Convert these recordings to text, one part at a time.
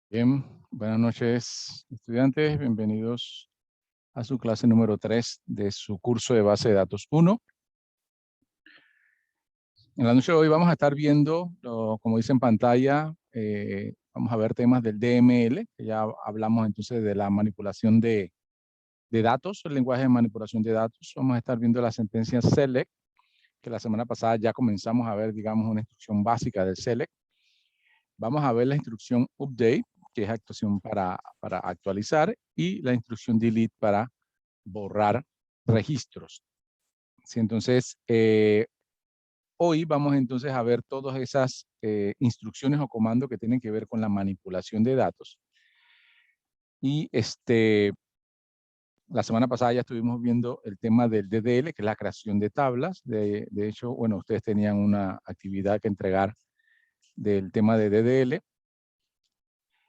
Bien, buenas noches, estudiantes. Bienvenidos a su clase número 3 de su curso de base de datos 1. En la noche de hoy vamos a estar viendo, como dice en pantalla, vamos a ver temas del DML, que ya hablamos entonces de la manipulación de datos, el lenguaje de manipulación de datos. Vamos a estar viendo la sentencia select, que la semana pasada ya comenzamos a ver, digamos, una instrucción básica del select. Vamos a ver la instrucción update, que es actuación para actualizar, y la instrucción delete para borrar registros. ¿Sí? Entonces, hoy vamos entonces a ver todas esas instrucciones o comandos que tienen que ver con la manipulación de datos. Y la semana pasada ya estuvimos viendo el tema del DDL, que es la creación de tablas. De hecho, bueno, ustedes tenían una actividad que entregar del tema de DDL.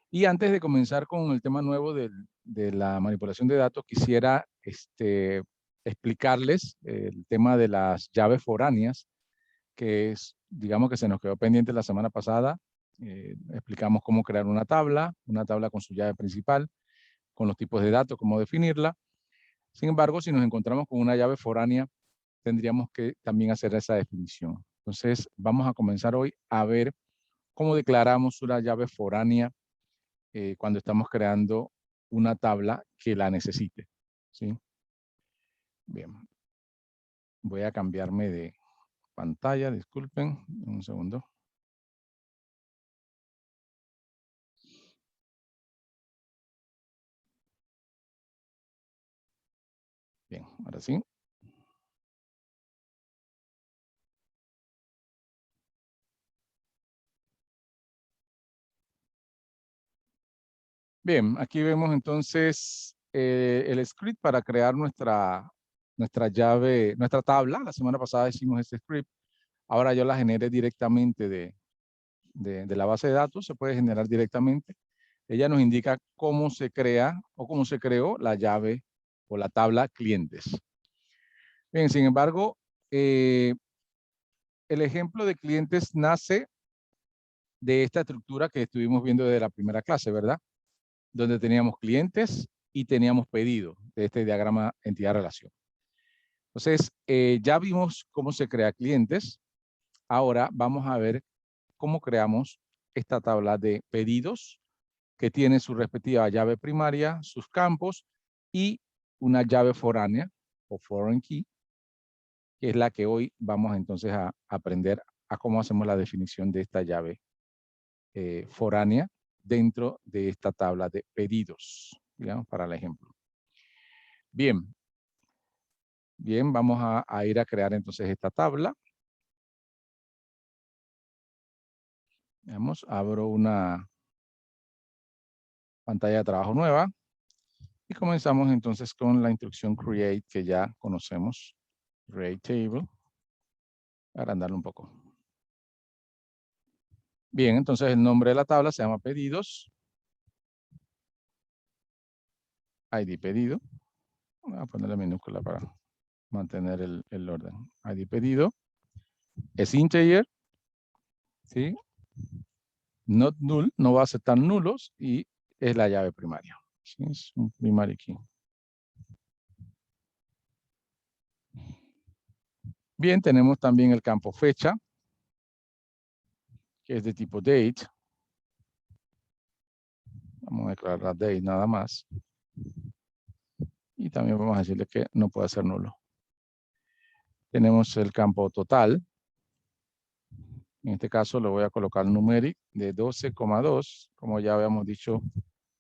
Y antes de comenzar con el tema nuevo de la manipulación de datos, quisiera explicarles el tema de las llaves foráneas, que es, digamos que se nos quedó pendiente la semana pasada. Explicamos cómo crear una tabla con su llave principal, con los tipos de datos, cómo definirla. Sin embargo, si nos encontramos con una llave foránea, tendríamos que también hacer esa definición. Entonces, vamos a comenzar hoy a ver cómo declaramos una llave foránea cuando estamos creando una tabla que la necesite. ¿Sí? Bien. Voy a cambiarme de pantalla, disculpen, un segundo. Bien, ahora sí. Bien, aquí vemos entonces el script para crear nuestra llave, nuestra tabla. La semana pasada hicimos este script. Ahora yo la generé directamente de la base de datos. Se puede generar directamente. Ella nos indica cómo se crea o cómo se creó la llave o la tabla clientes. Bien, sin embargo, el ejemplo de clientes nace de esta estructura que estuvimos viendo desde la primera clase, ¿verdad? Donde teníamos clientes y teníamos pedido de este diagrama entidad-relación. Entonces, ya vimos cómo se crea clientes. Ahora vamos a ver cómo creamos esta tabla de pedidos que tiene su respectiva llave primaria, sus campos y una llave foránea o foreign key, que es la que hoy vamos entonces a aprender a cómo hacemos la definición de esta llave foránea dentro de esta tabla de pedidos, digamos, para el ejemplo. Bien, bien, vamos a ir a crear entonces esta tabla. Veamos, abro una pantalla de trabajo nueva y comenzamos entonces con la instrucción create que ya conocemos, create table, agrandarlo un poco. Bien, entonces el nombre de la tabla se llama pedidos, ID pedido, voy a poner la minúscula para mantener el orden. ID pedido es integer, ¿sí? Not null, no va a aceptar nulos y es la llave primaria. ¿Sí? Es un primary key. Bien, tenemos también el campo fecha, que es de tipo date. Vamos a declarar la date nada más. Y también vamos a decirle que no puede ser nulo. Tenemos el campo total. En este caso le voy a colocar numeric de 12,2. Como ya habíamos dicho,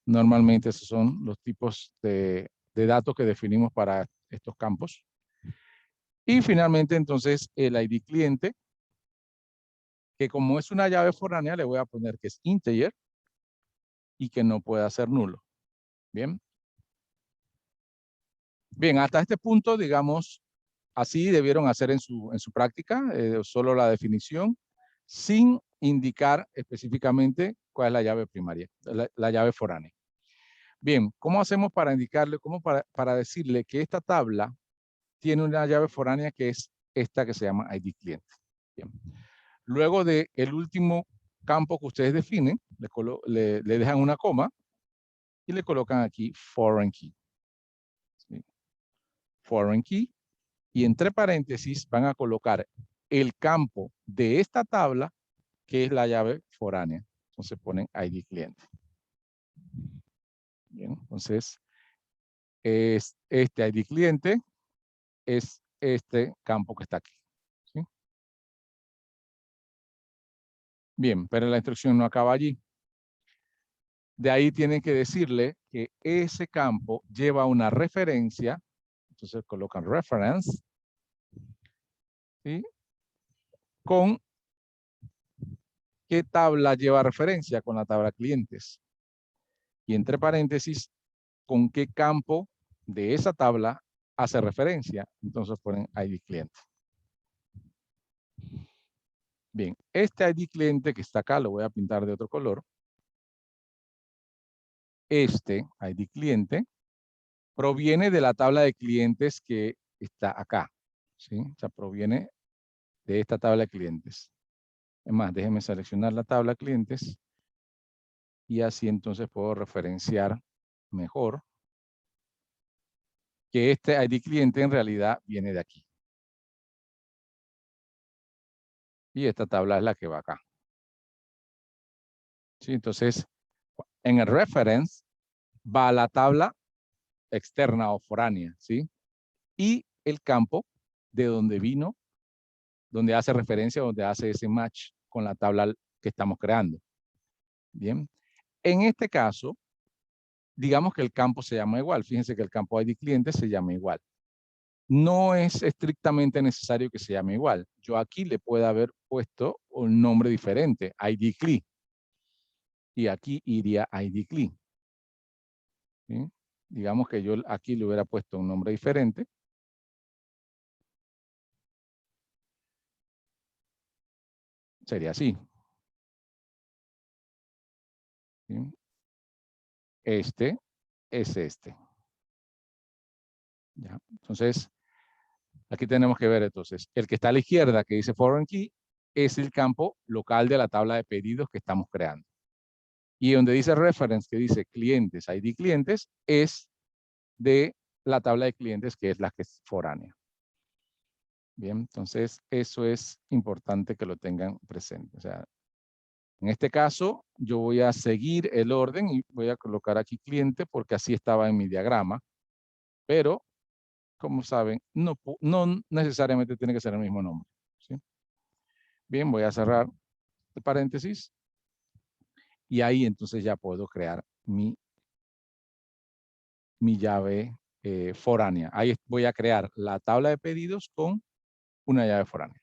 normalmente esos son los tipos de datos que definimos para estos campos. Y finalmente entonces el ID cliente, que como es una llave foránea, le voy a poner que es integer y que no puede ser nulo. Bien. Bien, hasta este punto, digamos, así debieron hacer en su práctica, solo la definición, sin indicar específicamente cuál es la llave primaria, la llave foránea. Bien, ¿cómo hacemos para indicarle, para decirle que esta tabla tiene una llave foránea que es esta que se llama ID cliente? Bien. Luego de el último campo que ustedes definen, le dejan una coma y le colocan aquí foreign key. ¿Sí? Foreign key. Y entre paréntesis van a colocar el campo de esta tabla, que es la llave foránea. Entonces ponen ID cliente. Bien, entonces este ID cliente es este campo que está aquí. ¿Sí? Bien, pero la instrucción no acaba allí. De ahí tienen que decirle que ese campo lleva una referencia. Entonces colocan reference. ¿Sí? Con qué tabla lleva referencia, con la tabla clientes. Y entre paréntesis, con qué campo de esa tabla hace referencia. Entonces ponen ID cliente. Bien, este ID cliente que está acá, lo voy a pintar de otro color. Este ID cliente proviene de la tabla de clientes que está acá. ¿Sí? O sea, proviene de esta tabla de clientes. Es más, déjenme seleccionar la tabla de clientes y así entonces puedo referenciar mejor que este ID cliente en realidad viene de aquí. Y esta tabla es la que va acá. ¿Sí? Entonces, en el reference va a la tabla externa o foránea, ¿sí? Y el campo de donde vino, donde hace referencia, donde hace ese match con la tabla que estamos creando. Bien. En este caso, digamos que el campo se llama igual. Fíjense que el campo ID cliente se llama igual. No es estrictamente necesario que se llame igual. Yo aquí le puedo haber puesto un nombre diferente, ID CLI. Y aquí iría ID CLI. ¿Sí? Digamos que yo aquí le hubiera puesto un nombre diferente. Sería así. ¿Sí? Este es este. ¿Ya? Entonces, aquí tenemos que ver entonces, el que está a la izquierda que dice foreign key es el campo local de la tabla de pedidos que estamos creando. Y donde dice reference, que dice clientes, ID clientes, es de la tabla de clientes que es la que es foránea. Bien, entonces eso es importante que lo tengan presente. O sea, en este caso, yo voy a seguir el orden y voy a colocar aquí cliente porque así estaba en mi diagrama. Pero, como saben, no necesariamente tiene que ser el mismo nombre. ¿Sí? Bien, voy a cerrar el paréntesis. Y ahí entonces ya puedo crear mi llave foránea. Ahí voy a crear la tabla de pedidos con una llave foránea.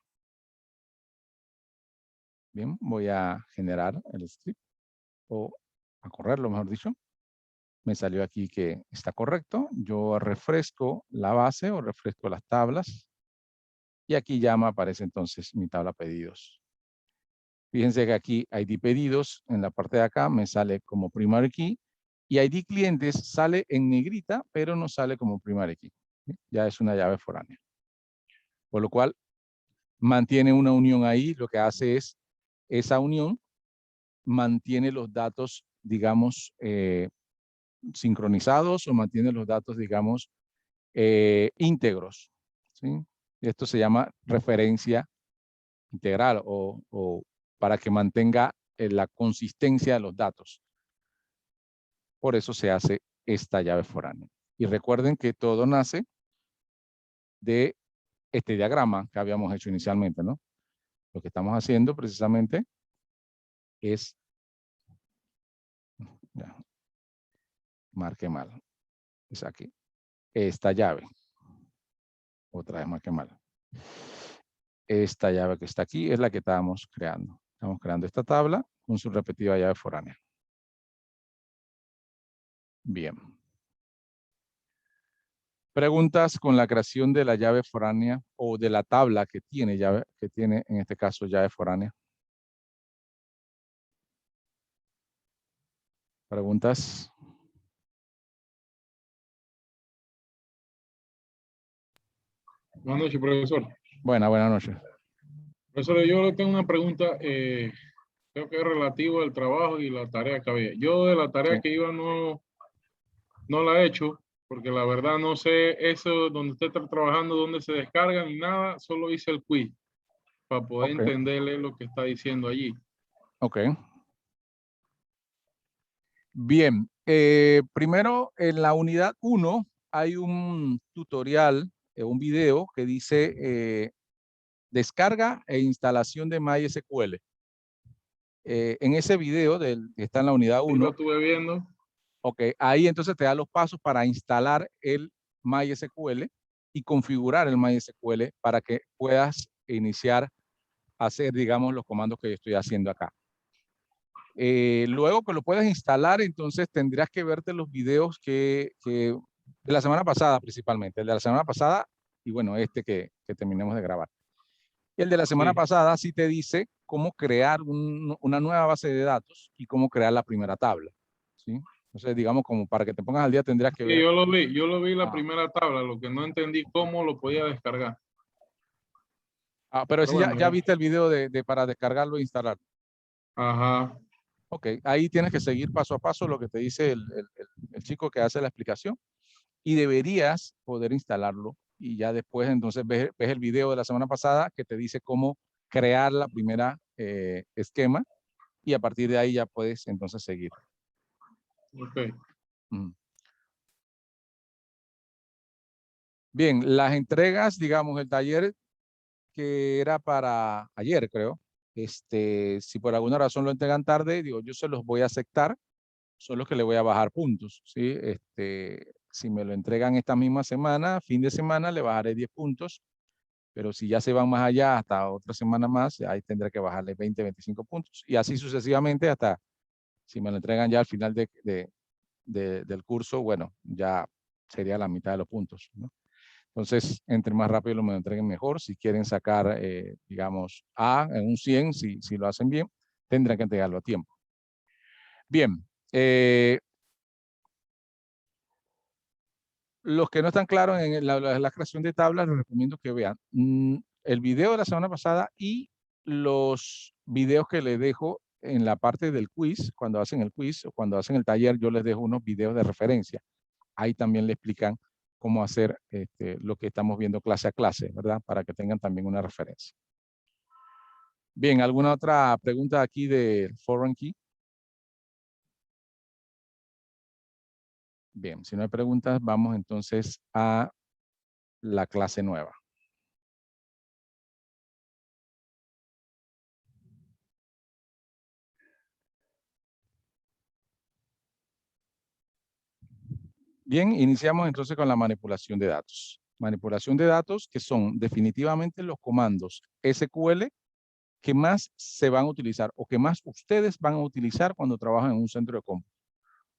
Bien, voy a generar el script o a correrlo, mejor dicho. Me salió aquí que está correcto. Yo refresco la base o refresco las tablas. Y aquí ya me aparece entonces mi tabla pedidos. Fíjense que aquí ID pedidos en la parte de acá me sale como primary key y ID clientes sale en negrita, pero no sale como primary key. Ya es una llave foránea. Por lo cual mantiene una unión ahí. Lo que hace es esa unión mantiene los datos, digamos, sincronizados o mantiene los datos, digamos, íntegros. ¿Sí? Esto se llama referencia integral o para que mantenga la consistencia de los datos. Por eso se hace esta llave foránea. Y recuerden que todo nace de este diagrama que habíamos hecho inicialmente, ¿no? Lo que estamos haciendo precisamente es, ya, marqué mal, es aquí, esta llave. Otra vez marqué mal. Esta llave que está aquí es la que estábamos creando. Estamos creando esta tabla con su repetida llave foránea. Bien. Preguntas con la creación de la llave foránea o de la tabla que tiene en este caso llave foránea. Preguntas. Buenas noches, profesor. Buenas noches. Profesor, yo tengo una pregunta. Creo que es relativo al trabajo y la tarea que había. Yo de la tarea Sí. que iba no la he hecho, porque la verdad no sé eso donde usted está trabajando, dónde se descarga ni nada, solo hice el quiz para poder Ok, entenderle lo que está diciendo allí. ok. Bien, primero en la unidad 1 hay un tutorial, un video que dice descarga e instalación de MySQL. En ese video que está en la unidad Sí, lo 1, estuve viendo. ok, ahí entonces te da los pasos para instalar el MySQL y configurar el MySQL para que puedas iniciar a hacer, digamos, los comandos que yo estoy haciendo acá. Luego que lo puedas instalar, entonces tendrás que verte los videos de la semana pasada principalmente, el de la semana pasada y bueno, este que terminemos de grabar. Y el de la semana Sí. pasada sí te dice cómo crear una nueva base de datos y cómo crear la primera tabla, ¿sí? Entonces, digamos, como para que te pongas al día, tendrías que Sí, ver. yo lo vi la Ah, primera tabla, lo que no entendí cómo lo podía descargar. pero Pero si ya, bueno, ya viste el video para descargarlo e instalar. ajá, Ok, ahí tienes que seguir paso a paso lo que te dice el chico que hace la explicación y deberías poder instalarlo y ya después entonces ves el video de la semana pasada que te dice cómo crear la primera esquema y a partir de ahí ya puedes entonces seguir. ok. Mm. Bien, las entregas, digamos, el taller que era para ayer, creo. Si por alguna razón lo entregan tarde, digo, yo se los voy a aceptar, son los que le voy a bajar puntos, ¿sí? Si me lo entregan esta misma semana, fin de semana, le bajaré 10 puntos, pero si ya se van más allá, hasta otra semana más, ahí tendré que bajarle 20, 25 puntos, y así sucesivamente hasta si me lo entregan ya al final del curso, bueno, ya sería la mitad de los puntos, ¿no? Entonces, entre más rápido me lo entreguen mejor. Si quieren sacar, digamos, A en un 100, si lo hacen bien, tendrán que entregarlo a tiempo. Bien. Los que no están claros en la creación de tablas, les recomiendo que vean el video de la semana pasada y los videos que les dejo en la parte del quiz. Cuando hacen el quiz o cuando hacen el taller, yo les dejo unos videos de referencia. Ahí también le explican cómo hacer lo que estamos viendo clase a clase, ¿verdad? Para que tengan también una referencia. Bien, ¿alguna otra pregunta aquí de Foreign Key? Bien, si no hay preguntas, vamos entonces a la clase nueva. Bien, iniciamos entonces con la manipulación de datos. Manipulación de datos que son definitivamente los comandos SQL que más se van a utilizar o que más ustedes van a utilizar cuando trabajan en un centro de cómputo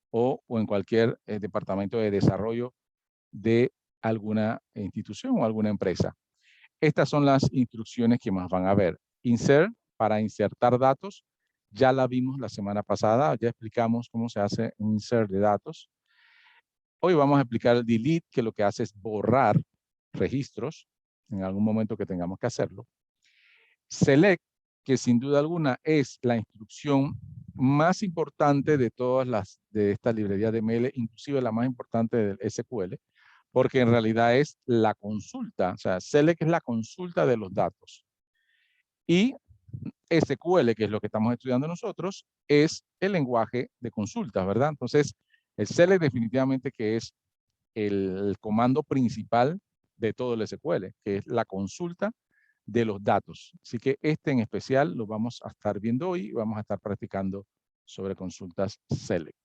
o en cualquier departamento de desarrollo de alguna institución o alguna empresa. Estas son las instrucciones que más van a ver. Insert, para insertar datos. Ya la vimos la semana pasada, ya explicamos cómo se hace un insert de datos. Hoy vamos a explicar el delete, que lo que hace es borrar registros en algún momento que tengamos que hacerlo. Select, que sin duda alguna es la instrucción más importante de todas de esta librería de ML, inclusive la más importante del SQL, porque en realidad es la consulta, o sea, select es la consulta de los datos. Y SQL, que es lo que estamos estudiando nosotros, es el lenguaje de consultas, ¿verdad? Entonces, el select definitivamente que es el comando principal de todo el SQL, que es la consulta de los datos. Así que este en especial lo vamos a estar viendo hoy y vamos a estar practicando sobre consultas select.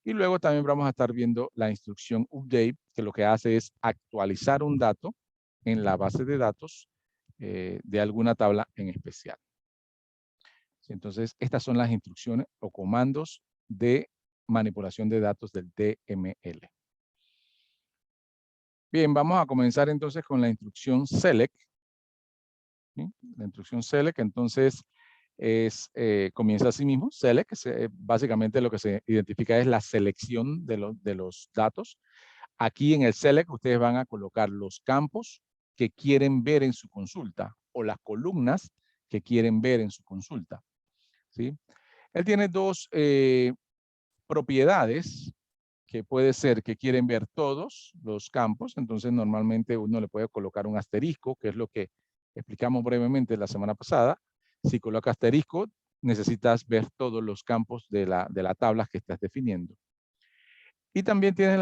Y luego también vamos a estar viendo la instrucción update, que lo que hace es actualizar un dato en la base de datos de alguna tabla en especial. Entonces, estas son las instrucciones o comandos de manipulación de datos del DML. Bien, vamos a comenzar entonces con la instrucción select. ¿Sí? La instrucción select, entonces, comienza así mismo. Select, básicamente lo que se identifica es la selección de los datos. Aquí en el select ustedes van a colocar los campos que quieren ver en su consulta o las columnas que quieren ver en su consulta. ¿sí? Él tiene dos propiedades que puede ser que quieren ver todos los campos. Entonces, normalmente uno le puede colocar un asterisco, que es lo que explicamos brevemente la semana pasada. Si coloca asterisco, necesitas ver todos los campos de la tabla que estás definiendo. Y también tienes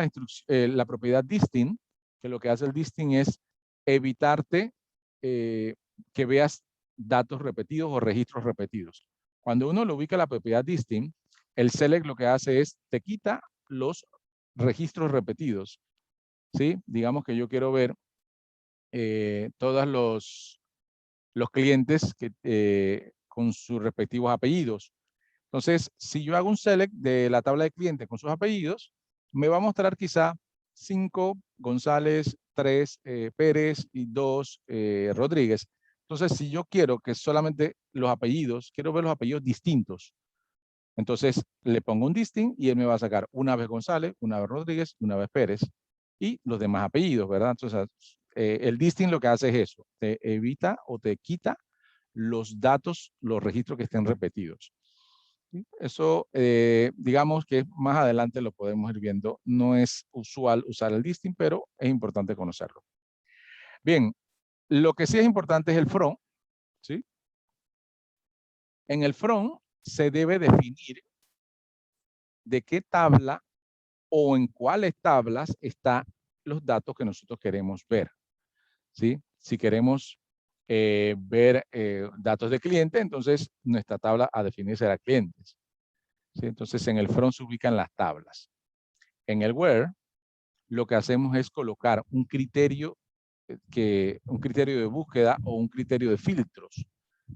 la propiedad distinct, que lo que hace el distinct es evitarte que veas datos repetidos o registros repetidos. Cuando uno lo ubica la propiedad distinct, el select lo que hace es te quita los registros repetidos. ¿Sí? Digamos que yo quiero ver todos los clientes con sus respectivos apellidos. Entonces, si yo hago un select de la tabla de clientes con sus apellidos, me va a mostrar quizá 5 González, 3 Pérez y 2 Rodríguez. Entonces, si yo quiero que solamente los apellidos, quiero ver los apellidos distintos, entonces le pongo un distinct y él me va a sacar una vez González, una vez Rodríguez, una vez Pérez y los demás apellidos, ¿verdad? Entonces, el distinct lo que hace es eso, te evita o te quita los datos, los registros que estén repetidos. ¿Sí? Eso, digamos que más adelante lo podemos ir viendo. No es usual usar el distinct, pero es importante conocerlo. Bien, lo que sí es importante es el from, ¿sí? En el from se debe definir de qué tabla o en cuáles tablas están los datos que nosotros queremos ver, ¿sí? Si queremos ver datos de cliente, entonces nuestra tabla a definir será clientes. ¿Sí? Entonces en el from se ubican las tablas. En el where lo que hacemos es colocar un criterio de búsqueda o un criterio de filtros.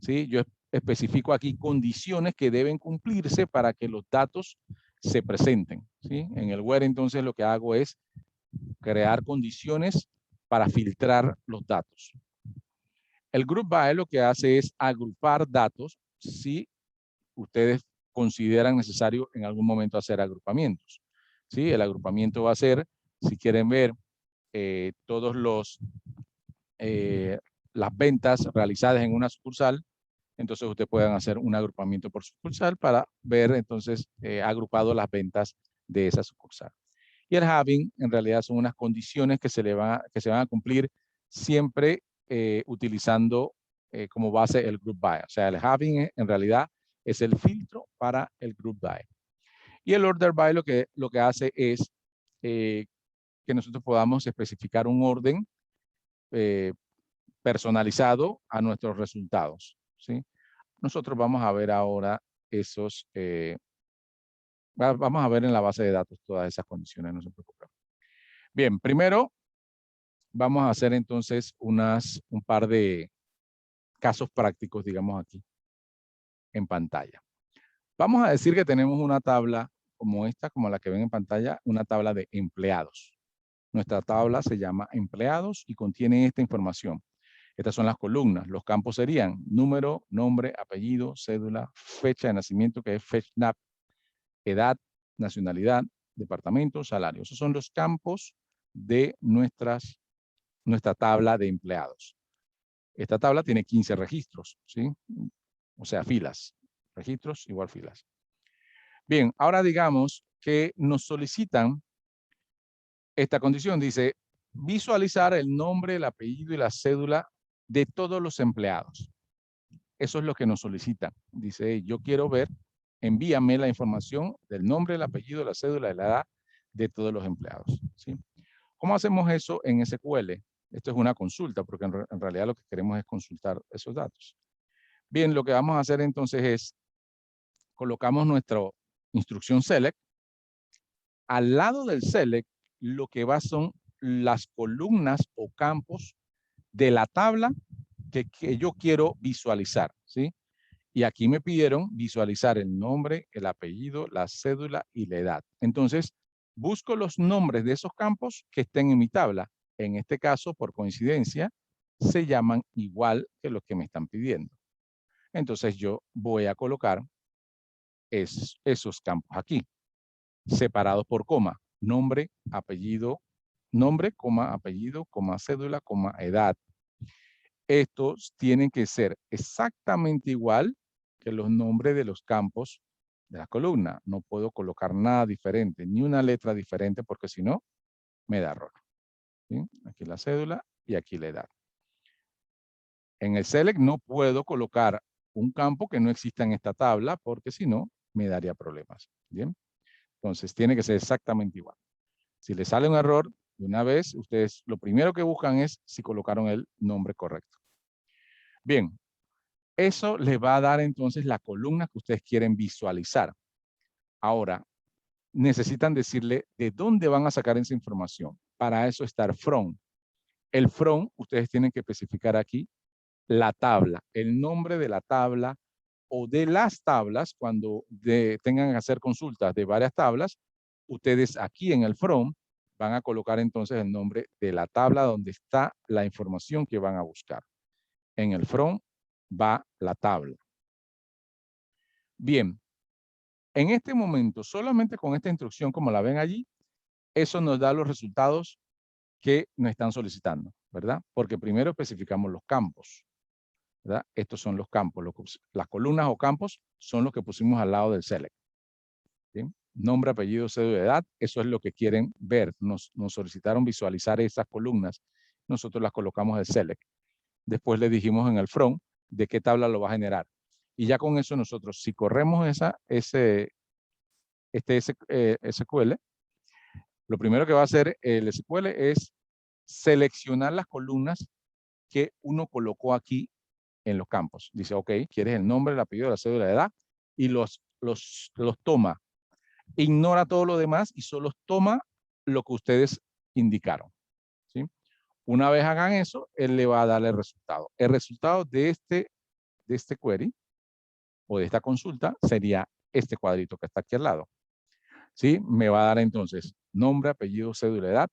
¿Sí? Yo especifico aquí condiciones que deben cumplirse para que los datos se presenten. ¿Sí? En el where entonces lo que hago es crear condiciones para filtrar los datos. El group by lo que hace es agrupar datos si ustedes consideran necesario en algún momento hacer agrupamientos. ¿Sí? El agrupamiento va a ser, si quieren ver todos las ventas realizadas en una sucursal, entonces ustedes pueden hacer un agrupamiento por sucursal para ver entonces agrupado las ventas de esa sucursal. Y el having en realidad son unas condiciones que se van a cumplir siempre utilizando como base el group by. O sea, el having en realidad es el filtro para el group by. Y el order by lo que hace es que nosotros podamos especificar un orden personalizado a nuestros resultados. ¿Sí? Nosotros vamos a ver ahora esos, vamos a ver en la base de datos todas esas condiciones, no se preocupen. Bien, primero vamos a hacer entonces un par de casos prácticos, digamos aquí, en pantalla. Vamos a decir que tenemos una tabla como esta, como la que ven en pantalla, una tabla de empleados. Nuestra tabla se llama empleados y contiene esta información. Estas son las columnas. Los campos serían número, nombre, apellido, cédula, fecha de nacimiento, que es FECHNAP, edad, nacionalidad, departamento, salario. Esos son los campos de nuestra tabla de empleados. Esta tabla tiene 15 registros, ¿sí? O sea, filas. Registros igual filas. Bien, ahora digamos que nos solicitan esta condición. Dice, visualizar el nombre, el apellido y la cédula de todos los empleados. Eso es lo que nos solicitan. Dice, yo quiero ver, envíame la información del nombre, el apellido, la cédula, la edad de todos los empleados. ¿Sí? ¿Cómo hacemos eso en SQL? Esto es una consulta, porque en realidad lo que queremos es consultar esos datos. Bien, lo que vamos a hacer entonces es, colocamos nuestra instrucción select. Al lado del select, lo que va son las columnas o campos de la tabla que yo quiero visualizar, ¿sí? Y aquí me pidieron visualizar el nombre, el apellido, la cédula y la edad. Entonces, busco los nombres de esos campos que estén en mi tabla. En este caso, por coincidencia, se llaman igual que los que me están pidiendo. Entonces, yo voy a colocar esos campos aquí, separados por coma. Nombre, apellido, nombre, coma, apellido, coma, cédula, coma, edad. Estos tienen que ser exactamente igual que los nombres de los campos de la columna. No puedo colocar nada diferente, ni una letra diferente, porque si no, me da error. ¿Sí? Aquí la cédula y aquí la edad. En el select no puedo colocar un campo que no exista en esta tabla, porque si no, me daría problemas. Bien. Entonces, tiene que ser exactamente igual. Si le sale un error, de una vez, ustedes lo primero que buscan es si colocaron el nombre correcto. Bien, eso les va a dar entonces la columna que ustedes quieren visualizar. Ahora, necesitan decirle de dónde van a sacar esa información. Para eso está el from. El from, ustedes tienen que especificar aquí la tabla, el nombre de la tabla o de las tablas. Cuando tengan que hacer consultas de varias tablas, ustedes aquí en el from van a colocar entonces el nombre de la tabla donde está la información que van a buscar. En el from va la tabla. Bien, en este momento, solamente con esta instrucción, como la ven allí, eso nos da los resultados que nos están solicitando, ¿verdad? Porque primero especificamos los campos, ¿verdad? Estos son los campos, las columnas o campos son los que pusimos al lado del select. ¿Bien? Nombre, apellido, cédula de edad, eso es lo que quieren ver. Nos solicitaron visualizar esas columnas, nosotros las colocamos en el select. Después le dijimos en el from de qué tabla lo va a generar. Y ya con eso nosotros, si corremos SQL, lo primero que va a hacer el SQL es seleccionar las columnas que uno colocó aquí en los campos. Dice, ok, quieres el nombre, el apellido, la cédula de edad, y los toma. Ignora todo lo demás y solo toma lo que ustedes indicaron. ¿Sí? Una vez hagan eso, él le va a dar el resultado. El resultado de este query o de esta consulta sería este cuadrito que está aquí al lado. ¿Sí? Me va a dar entonces nombre, apellido, cédula de edad.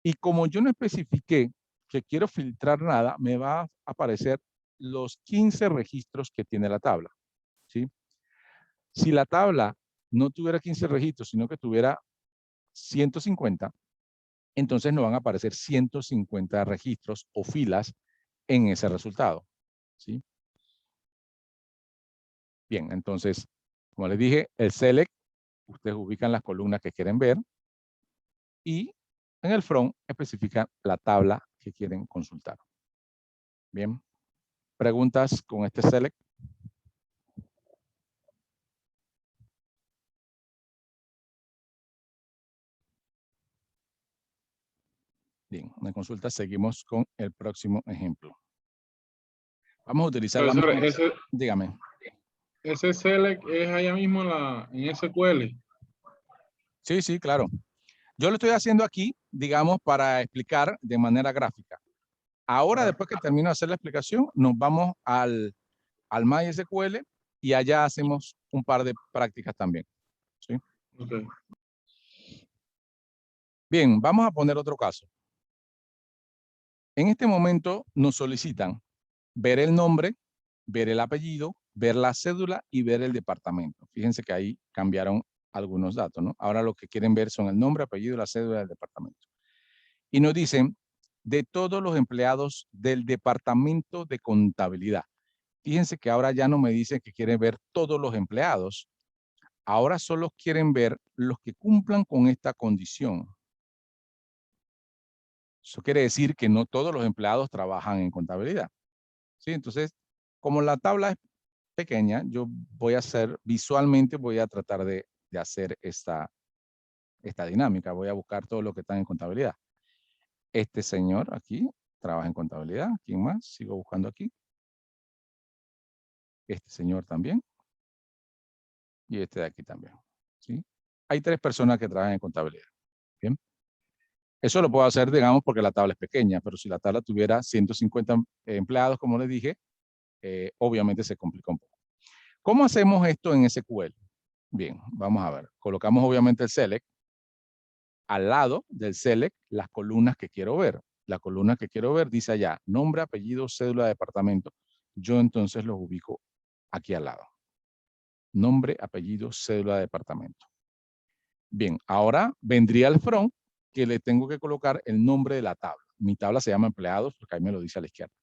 Y como yo no especifiqué que quiero filtrar nada, me va a aparecer los 15 registros que tiene la tabla. ¿Sí? Si la tabla no tuviera 15 registros, sino que tuviera 150, entonces nos van a aparecer 150 registros o filas en ese resultado. ¿Sí? Bien, entonces, como les dije, el select, ustedes ubican las columnas que quieren ver y en el from especifican la tabla que quieren consultar. Bien, ¿preguntas con este select? Bien, una consulta, seguimos con el próximo ejemplo. Vamos a utilizar la Profesor, misma. Dígame. ese select es allá mismo en SQL. Sí, sí, claro. Yo lo estoy haciendo aquí, digamos, para explicar de manera gráfica. Ahora, después que termino de hacer la explicación, nos vamos al MySQL y allá hacemos un par de prácticas también. ¿Sí? Okay. Bien, vamos a poner otro caso. En este momento nos solicitan ver el nombre, ver el apellido, ver la cédula y ver el departamento. Fíjense que ahí cambiaron algunos datos, ¿no? Ahora lo que quieren ver son el nombre, apellido, la cédula del departamento. Y nos dicen de todos los empleados del departamento de contabilidad. Fíjense que ahora ya no me dicen que quieren ver todos los empleados. Ahora solo quieren ver los que cumplan con esta condición. Eso quiere decir que no todos los empleados trabajan en contabilidad. ¿Sí? Entonces, como la tabla es pequeña, yo voy a hacer, visualmente voy a tratar de hacer esta dinámica. Voy a buscar todo lo que está en contabilidad. Este señor aquí trabaja en contabilidad. ¿Quién más? Sigo buscando aquí. Este señor también. Y este de aquí también. ¿Sí? Hay 3 personas que trabajan en contabilidad. Bien. Eso lo puedo hacer, digamos, porque la tabla es pequeña, pero si la tabla tuviera 150 empleados, como les dije, obviamente se complica un poco. ¿Cómo hacemos esto en SQL? Bien, vamos a ver. Colocamos obviamente el select. Al lado del select, las columnas que quiero ver. La columna que quiero ver dice allá, nombre, apellido, cédula, departamento. Yo entonces los ubico aquí al lado. Nombre, apellido, cédula, departamento. Bien, ahora vendría el from, que le tengo que colocar el nombre de la tabla. Mi tabla se llama empleados, porque ahí me lo dice a la izquierda.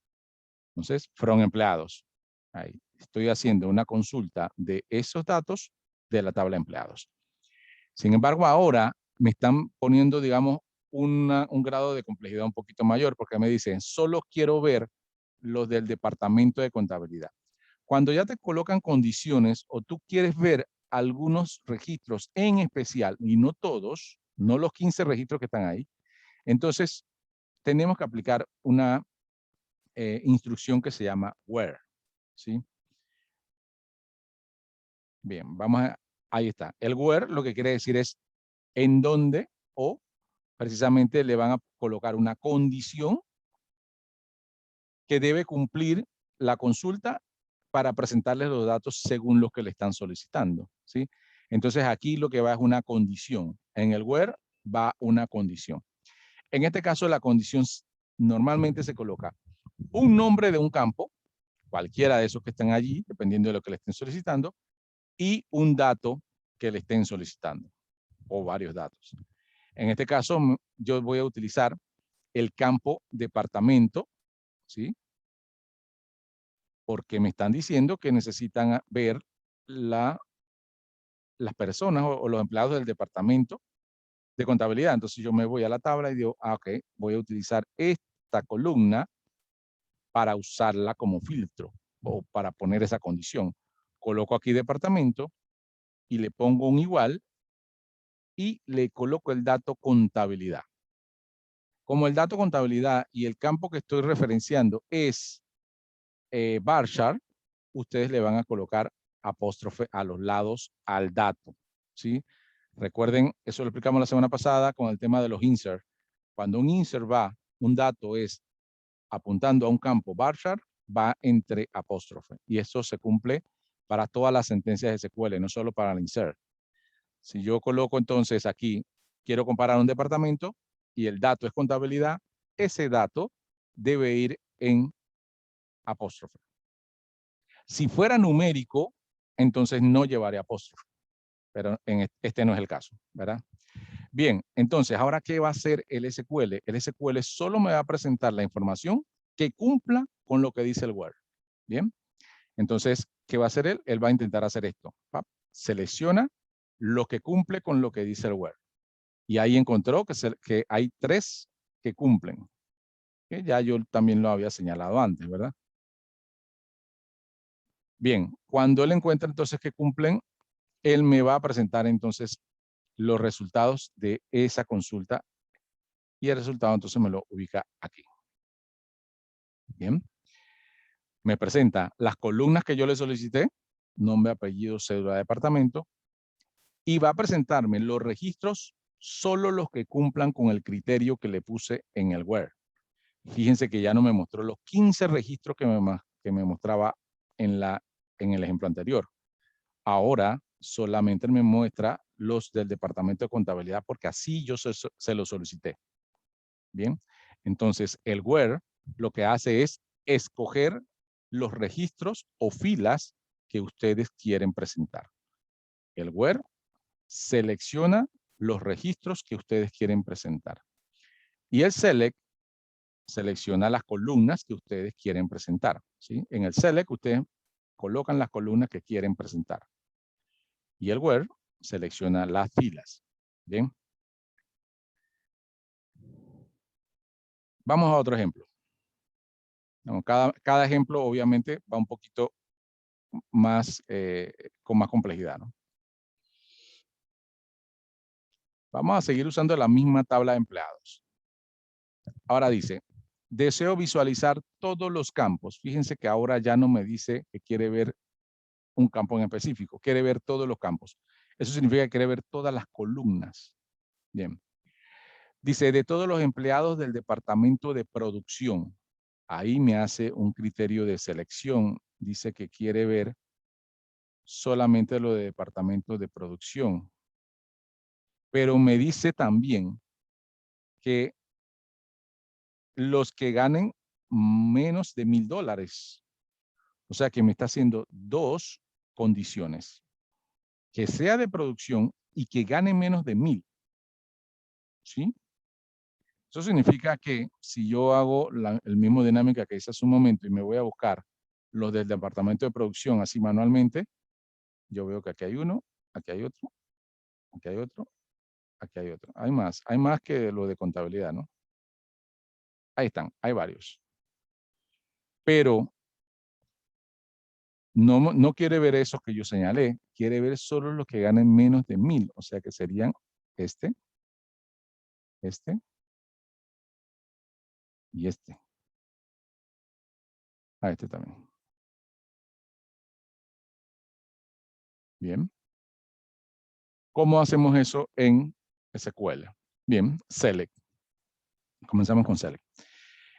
Entonces, from empleados. Ahí. Estoy haciendo una consulta de esos datos de la tabla de empleados. Sin embargo, ahora me están poniendo, digamos, un grado de complejidad un poquito mayor porque me dicen, solo quiero ver los del departamento de contabilidad. Cuando ya te colocan condiciones o tú quieres ver algunos registros en especial y no todos, no los 15 registros que están ahí, entonces tenemos que aplicar una instrucción que se llama where, ¿sí? Bien, ahí está. El where lo que quiere decir es en dónde o precisamente le van a colocar una condición que debe cumplir la consulta para presentarles los datos según los que le están solicitando, ¿sí? Entonces aquí lo que va es una condición. En el where va una condición. En este caso la condición normalmente se coloca un nombre de un campo, cualquiera de esos que están allí, dependiendo de lo que le estén solicitando, y un dato que le estén solicitando, o varios datos. En este caso, yo voy a utilizar el campo departamento, ¿sí? Porque me están diciendo que necesitan ver las personas o los empleados del departamento de contabilidad. Entonces yo me voy a la tabla y digo, ok, voy a utilizar esta columna para usarla como filtro o para poner esa condición. Coloco aquí departamento y le pongo un igual y le coloco el dato contabilidad. Como el dato contabilidad y el campo que estoy referenciando es bar chart, ustedes le van a colocar apóstrofe a los lados al dato, ¿sí? Recuerden, eso lo explicamos la semana pasada con el tema de los insert. Cuando un insert va, un dato es apuntando a un campo bar chart, va entre apóstrofe. Y eso se cumple para todas las sentencias de SQL, no solo para el insert. Si yo coloco entonces aquí, quiero comparar un departamento y el dato es contabilidad, ese dato debe ir en apóstrofe. Si fuera numérico, entonces no llevaría apóstrofe, pero este no es el caso, ¿verdad? Bien, entonces, ¿ahora qué va a hacer el SQL? El SQL solo me va a presentar la información que cumpla con lo que dice el where. Bien, entonces, ¿qué va a hacer él? Él va a intentar hacer esto. Selecciona lo que cumple con lo que dice el where. Y ahí encontró que hay 3 que cumplen. Que ya yo también lo había señalado antes, ¿verdad? Bien, cuando él encuentra entonces que cumplen, él me va a presentar entonces los resultados de esa consulta y el resultado entonces me lo ubica aquí. Bien. Me presenta las columnas que yo le solicité, nombre, apellido, cédula de departamento, y va a presentarme los registros, solo los que cumplan con el criterio que le puse en el where. Fíjense que ya no me mostró los 15 registros que me mostraba en el ejemplo anterior. Ahora solamente me muestra los del departamento de contabilidad porque así yo se lo solicité. Bien, entonces el where lo que hace es escoger los registros o filas que ustedes quieren presentar. El where selecciona los registros que ustedes quieren presentar. Y el select selecciona las columnas que ustedes quieren presentar, ¿sí? En el select ustedes colocan las columnas que quieren presentar. Y el where selecciona las filas. Bien. Vamos a otro ejemplo. Cada ejemplo obviamente va un poquito más, con más complejidad, ¿no? Vamos a seguir usando la misma tabla de empleados. Ahora dice, deseo visualizar todos los campos. Fíjense que ahora ya no me dice que quiere ver un campo en específico, quiere ver todos los campos. Eso significa que quiere ver todas las columnas. Bien. Dice, de todos los empleados del departamento de producción. Ahí me hace un criterio de selección. Dice que quiere ver solamente lo de departamento de producción. Pero me dice también que los que ganen menos de $1,000. O sea que me está haciendo 2 condiciones. Que sea de producción y que gane menos de 1,000. ¿Sí? Eso significa que si yo hago el mismo dinámica que hice hace un momento y me voy a buscar los del departamento de producción así manualmente, yo veo que aquí hay uno, aquí hay otro, aquí hay otro, aquí hay otro. Hay más que lo de contabilidad, ¿no? Ahí están, hay varios. Pero no quiere ver esos que yo señalé, quiere ver solo los que ganen menos de 1000, o sea que serían este y este. Este también. Bien. ¿Cómo hacemos eso en SQL? Bien, select. Comenzamos con select.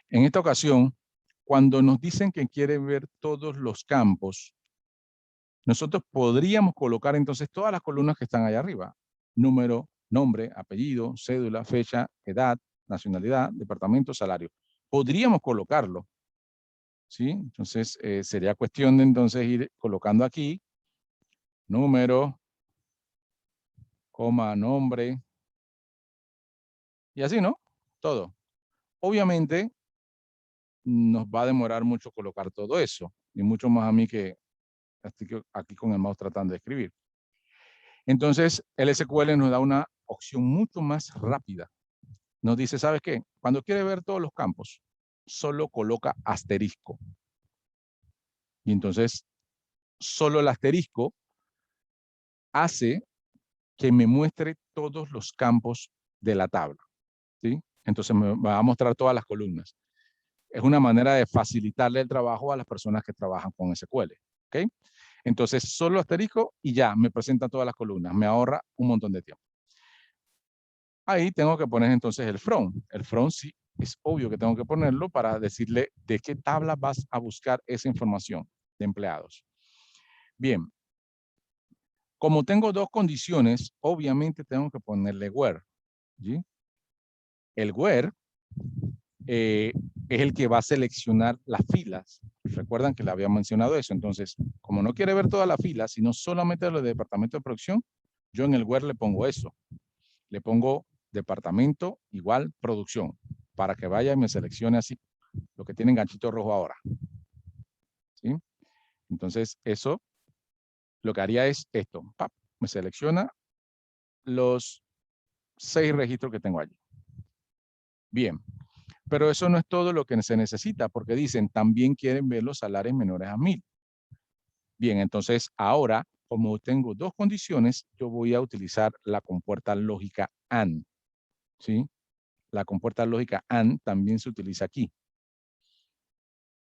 En esta ocasión, cuando nos dicen que quieren ver todos los campos, nosotros podríamos colocar entonces todas las columnas que están allá arriba. Número, nombre, apellido, cédula, fecha, edad, nacionalidad, departamento, salario. Podríamos colocarlo, ¿sí? Entonces, sería cuestión de entonces ir colocando aquí número, coma, nombre, y así, ¿no? Todo. Obviamente, nos va a demorar mucho colocar todo eso, y mucho más a mí que estoy aquí con el mouse tratando de escribir. Entonces, el SQL nos da una opción mucho más rápida. Nos dice, ¿sabes qué? Cuando quiere ver todos los campos, solo coloca asterisco. Y entonces, solo el asterisco hace que me muestre todos los campos de la tabla, ¿sí? Entonces me va a mostrar todas las columnas. Es una manera de facilitarle el trabajo a las personas que trabajan con SQL, ¿ok? Entonces, solo asterisco y ya, me presenta todas las columnas. Me ahorra un montón de tiempo. Ahí tengo que poner entonces el from. El from sí, es obvio que tengo que ponerlo para decirle de qué tabla vas a buscar esa información de empleados. Bien. Como tengo dos condiciones, obviamente tengo que ponerle where, ¿sí? El where es el que va a seleccionar las filas. Recuerdan que le había mencionado eso. Entonces, como no quiere ver todas las filas, sino solamente los de departamento de producción, yo en el where le pongo eso. Le pongo departamento igual producción, para que vaya y me seleccione así, lo que tiene ganchito rojo ahora. ¿Sí? Entonces, eso lo que haría es esto. ¡Pap! Me selecciona los 6 registros que tengo allí. Bien. Pero eso no es todo lo que se necesita, porque dicen, también quieren ver los salarios menores a 1000. Bien, entonces ahora, como tengo dos condiciones, yo voy a utilizar la compuerta lógica AND, ¿sí? La compuerta lógica AND también se utiliza aquí,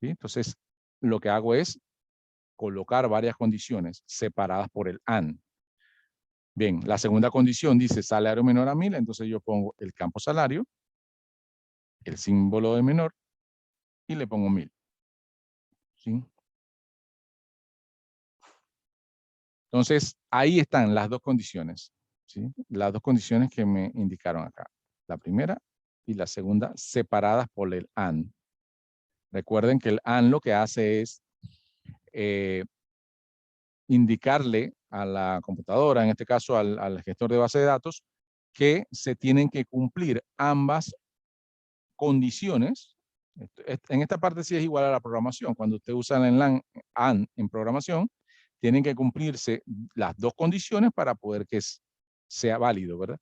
¿sí? Entonces, lo que hago es colocar varias condiciones separadas por el AND. Bien, la segunda condición dice salario menor a 1000, entonces yo pongo el campo salario, el símbolo de menor, y le pongo 1000, ¿sí? Entonces, ahí están las dos condiciones, ¿sí? Las dos condiciones que me indicaron acá. La primera y la segunda separadas por el AND. Recuerden que el AND lo que hace es indicarle a la computadora, en este caso al gestor de base de datos, que se tienen que cumplir ambas condiciones. En esta parte sí es igual a la programación. Cuando usted usa el AND en programación, tienen que cumplirse las dos condiciones para poder que sea válido, ¿verdad?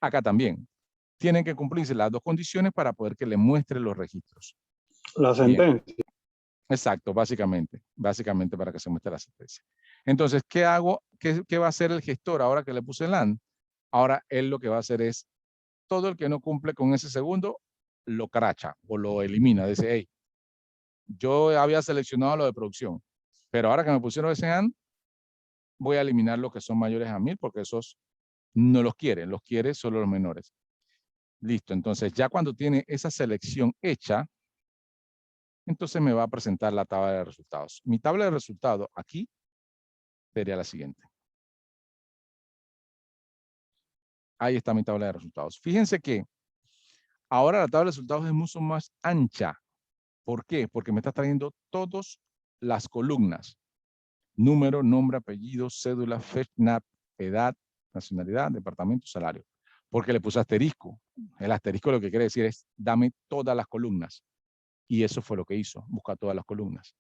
Acá también. Tienen que cumplirse las dos condiciones para poder que le muestre los registros. La Bien. sentencia. Exacto, básicamente para que se muestre la sentencia. Entonces, ¿qué hago? ¿Qué va a hacer el gestor ahora que le puse el AND? Ahora él lo que va a hacer es, todo el que no cumple con ese segundo, lo cracha o lo elimina. Dice, hey, yo había seleccionado lo de producción, pero ahora que me pusieron ese AND, voy a eliminar los que son mayores a 1000 porque esos no los quiere solo los menores. Listo, entonces ya cuando tiene esa selección hecha, entonces me va a presentar la tabla de resultados. Mi tabla de resultados aquí sería la siguiente. Ahí está mi tabla de resultados. Fíjense que ahora la tabla de resultados es mucho más ancha. ¿Por qué? Porque me está trayendo todas las columnas. Número, nombre, apellido, cédula, fecha, edad, nacionalidad, departamento, salario. Porque le puse asterisco. El asterisco lo que quiere decir es, dame todas las columnas. Y eso fue lo que hizo, busca todas las columnas.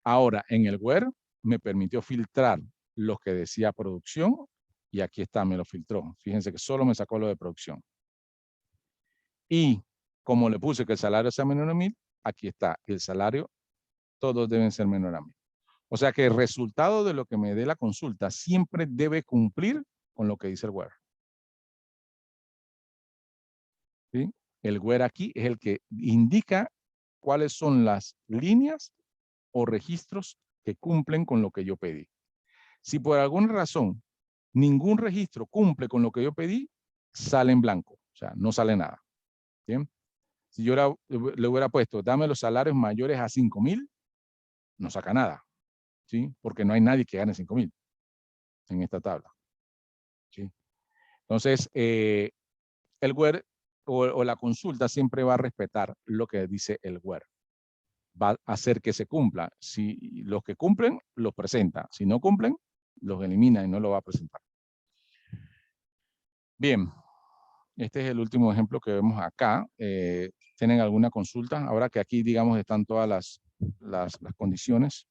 Ahora, en el where me permitió filtrar lo que decía producción y aquí está, me lo filtró. Fíjense que solo me sacó lo de producción. Y como le puse que el salario sea menor a 1000, aquí está, el salario, todos deben ser menor a 1000. O sea que el resultado de lo que me dé la consulta siempre debe cumplir con lo que dice el where. ¿Sí? El where aquí es el que indica cuáles son las líneas o registros que cumplen con lo que yo pedí. Si por alguna razón ningún registro cumple con lo que yo pedí, sale en blanco, o sea, no sale nada. ¿Bien? Si yo le hubiera puesto, dame los salarios mayores a 5000, no saca nada, ¿sí? Porque no hay nadie que gane 5000 en esta tabla, ¿sí? Entonces, el where o la consulta siempre va a respetar lo que dice el where. Va a hacer que se cumpla. Si los que cumplen, los presenta. Si no cumplen, los elimina y no lo va a presentar. Bien, este es el último ejemplo que vemos acá. ¿Tienen alguna consulta? Ahora que aquí, digamos, están todas las condiciones.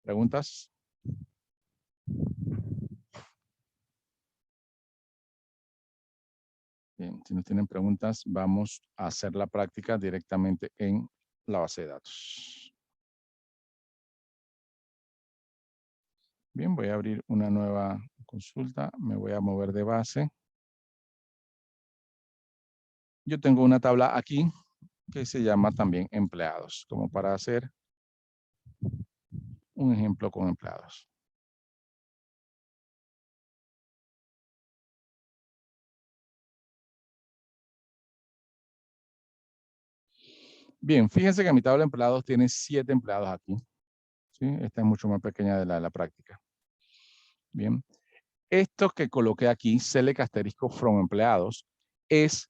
¿Preguntas? Bien, si no tienen preguntas, vamos a hacer la práctica directamente en la base de datos. Bien, voy a abrir una nueva consulta. Me voy a mover de base. Yo tengo una tabla aquí que se llama también empleados, como para hacer un ejemplo con empleados. Bien, fíjense que mi tabla de empleados tiene 7 empleados aquí. ¿Sí? Esta es mucho más pequeña de la práctica. Bien. Esto que coloqué aquí, select asterisco from empleados, es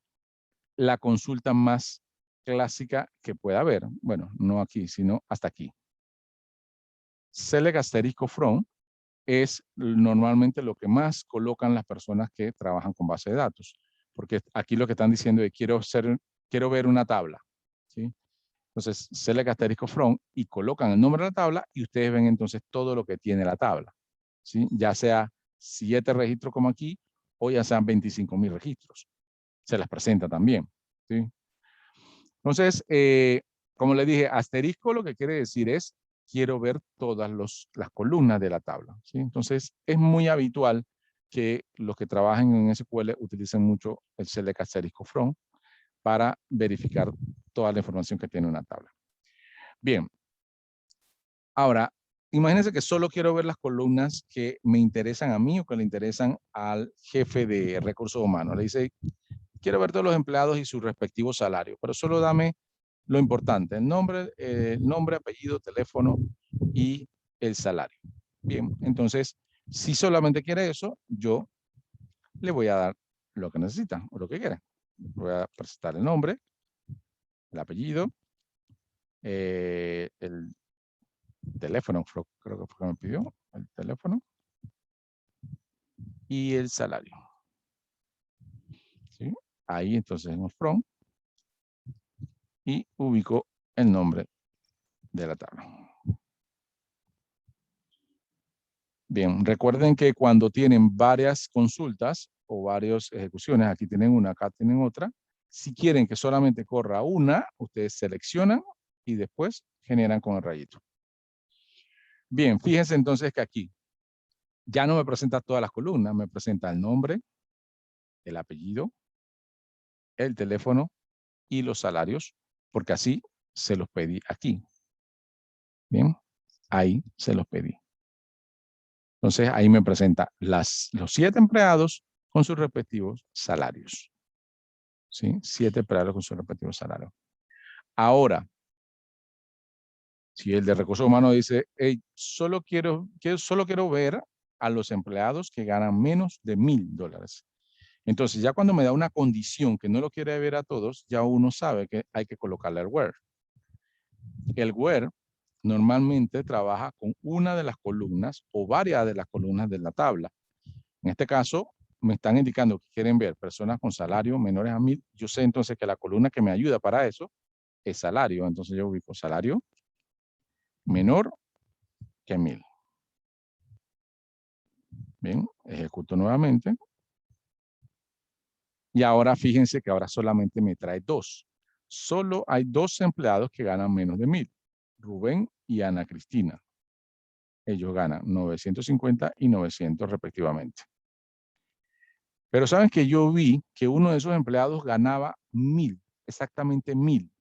la consulta más clásica que pueda haber. Bueno, no aquí, sino hasta aquí. Select asterisco from es normalmente lo que más colocan las personas que trabajan con base de datos. Porque aquí lo que están diciendo es quiero ver una tabla. ¿Sí? Entonces, select asterisco from y colocan el nombre de la tabla y ustedes ven entonces todo lo que tiene la tabla. ¿Sí? Ya sea 7 registros como aquí o ya sean 25,000 registros. Se las presenta también. ¿Sí? Entonces, como les dije, asterisco lo que quiere decir es quiero ver todas las columnas de la tabla. ¿Sí? Entonces, es muy habitual que los que trabajen en SQL utilicen mucho el select asterisco from para verificar toda la información que tiene una tabla. Bien. Ahora, imagínense que solo quiero ver las columnas que me interesan a mí o que le interesan al jefe de recursos humanos. Le dice, quiero ver todos los empleados y sus respectivos salarios, pero solo dame lo importante, el nombre, apellido, teléfono y el salario. Bien, entonces, si solamente quiere eso, yo le voy a dar lo que necesita o lo que quiere. Voy a presentar el nombre, el apellido, el teléfono, creo que fue que me pidió, el teléfono y el salario. ¿Sí? Ahí entonces en el from y ubico el nombre de la tabla. Bien, recuerden que cuando tienen varias consultas o varias ejecuciones, aquí tienen una, acá tienen otra, si quieren que solamente corra una, ustedes seleccionan y después generan con el rayito. Bien, fíjense entonces que aquí ya no me presenta todas las columnas, me presenta el nombre, el apellido, el teléfono y los salarios, porque así se los pedí aquí. Bien, ahí se los pedí. Entonces ahí me presenta los 7 empleados con sus respectivos salarios. ¿Sí? 7 empleados con sus respectivos salarios. Ahora, si el de recursos humanos dice, hey, solo quiero ver a los empleados que ganan menos de $1000. Entonces ya cuando me da una condición que no lo quiere ver a todos, ya uno sabe que hay que colocarle el where. El where normalmente trabaja con una de las columnas o varias de las columnas de la tabla. En este caso, me están indicando que quieren ver personas con salario menores a 1000. Yo sé entonces que la columna que me ayuda para eso es salario. Entonces yo ubico salario menor que 1000. Bien, ejecuto nuevamente. Y ahora fíjense que ahora solamente me trae 2. Solo hay 2 empleados que ganan menos de 1000. Rubén y Ana Cristina. Ellos ganan 950 y 900 respectivamente. Pero saben que yo vi que uno de esos empleados ganaba 1000, exactamente 1000,